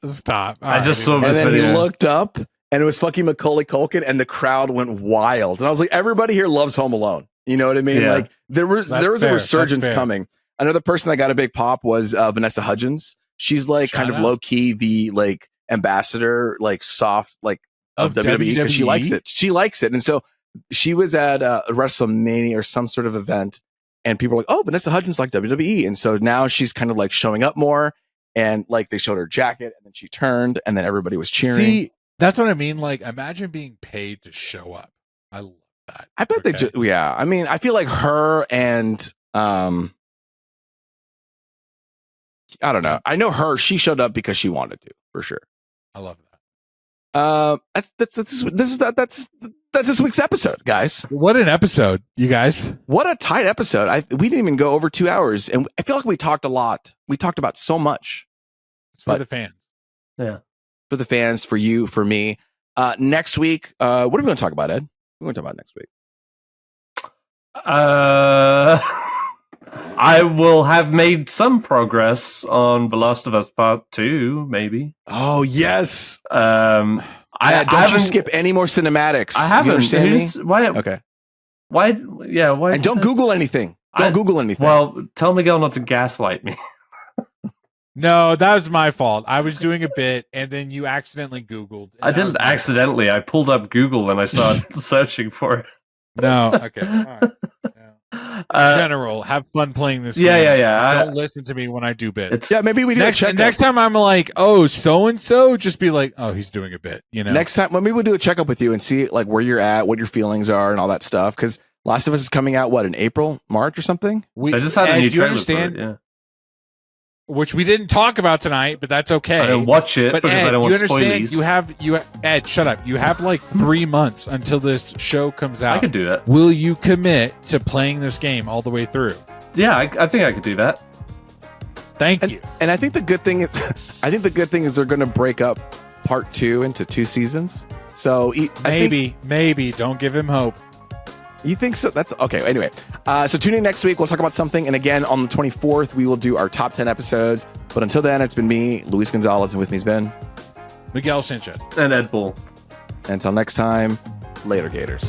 I just saw this video. And then he looked up, and it was fucking Macaulay Culkin, and the crowd went wild. And I was like, everybody here loves Home Alone. You know what I mean? Yeah. Like there was a resurgence coming. Another person that got a big pop was Vanessa Hudgens. She's like kind of low key the like ambassador, like soft like of WWE because she likes it. She likes it, and so she was at WrestleMania or some sort of event. And people were like, oh, Vanessa Hudgens like WWE. And so now she's kind of like showing up more. And like they showed her jacket and then she turned and then everybody was cheering. See, that's what I mean. Like, imagine being paid to show up. I love that. I bet I mean, I feel like her and I don't know. I know her. She showed up because she wanted to, for sure. I love that. That's this week's episode, guys. What an episode, you guys. What a tight episode. We didn't even go over 2 hours, and I feel like we talked a lot. We talked about so much. It's for the fans. Yeah. For the fans, for you, for me. Next week, what are we going to talk about, Ed? What are we going to talk about next week? I will have made some progress on The Last of Us Part 2, maybe. Oh, yes. Don't you skip any more cinematics. I haven't. You understand me? Why? Okay. Why? Yeah. Why? And don't Google anything. Don't Google anything. Well, tell Miguel not to gaslight me. No, that was my fault. I was doing a bit, and then you accidentally Googled. I didn't accidentally. I pulled up Google and I started searching for it. No. Okay. All right. Yeah. General, have fun playing this game. Yeah. Don't listen to me when I do bits. Yeah, maybe we do next time I'm like, oh, so and so, just be like, oh, he's doing a bit. You know, next time maybe we'll do a checkup with you and see like where you're at, what your feelings are, and all that stuff. Because Last of Us is coming out in April, March, or something. I just had a new trailer for it, yeah. Which we didn't talk about tonight, but that's okay. I didn't watch it because I don't want spoilies. Ed, shut up. You have like 3 months until this show comes out. I could do that. Will you commit to playing this game all the way through? Yeah, I think I could do that. Thank you. And I think the good thing is, they're going to break up part 2 into 2 seasons. So maybe don't give him hope. You think so? That's okay. Anyway, so tune in next week. We'll talk about something. And again, on the 24th, we will do our top 10 episodes. But until then, it's been me, Luis Gonzalez, and with me has been Miguel Sanchez and Ed Bull. Until next time, later, Gators.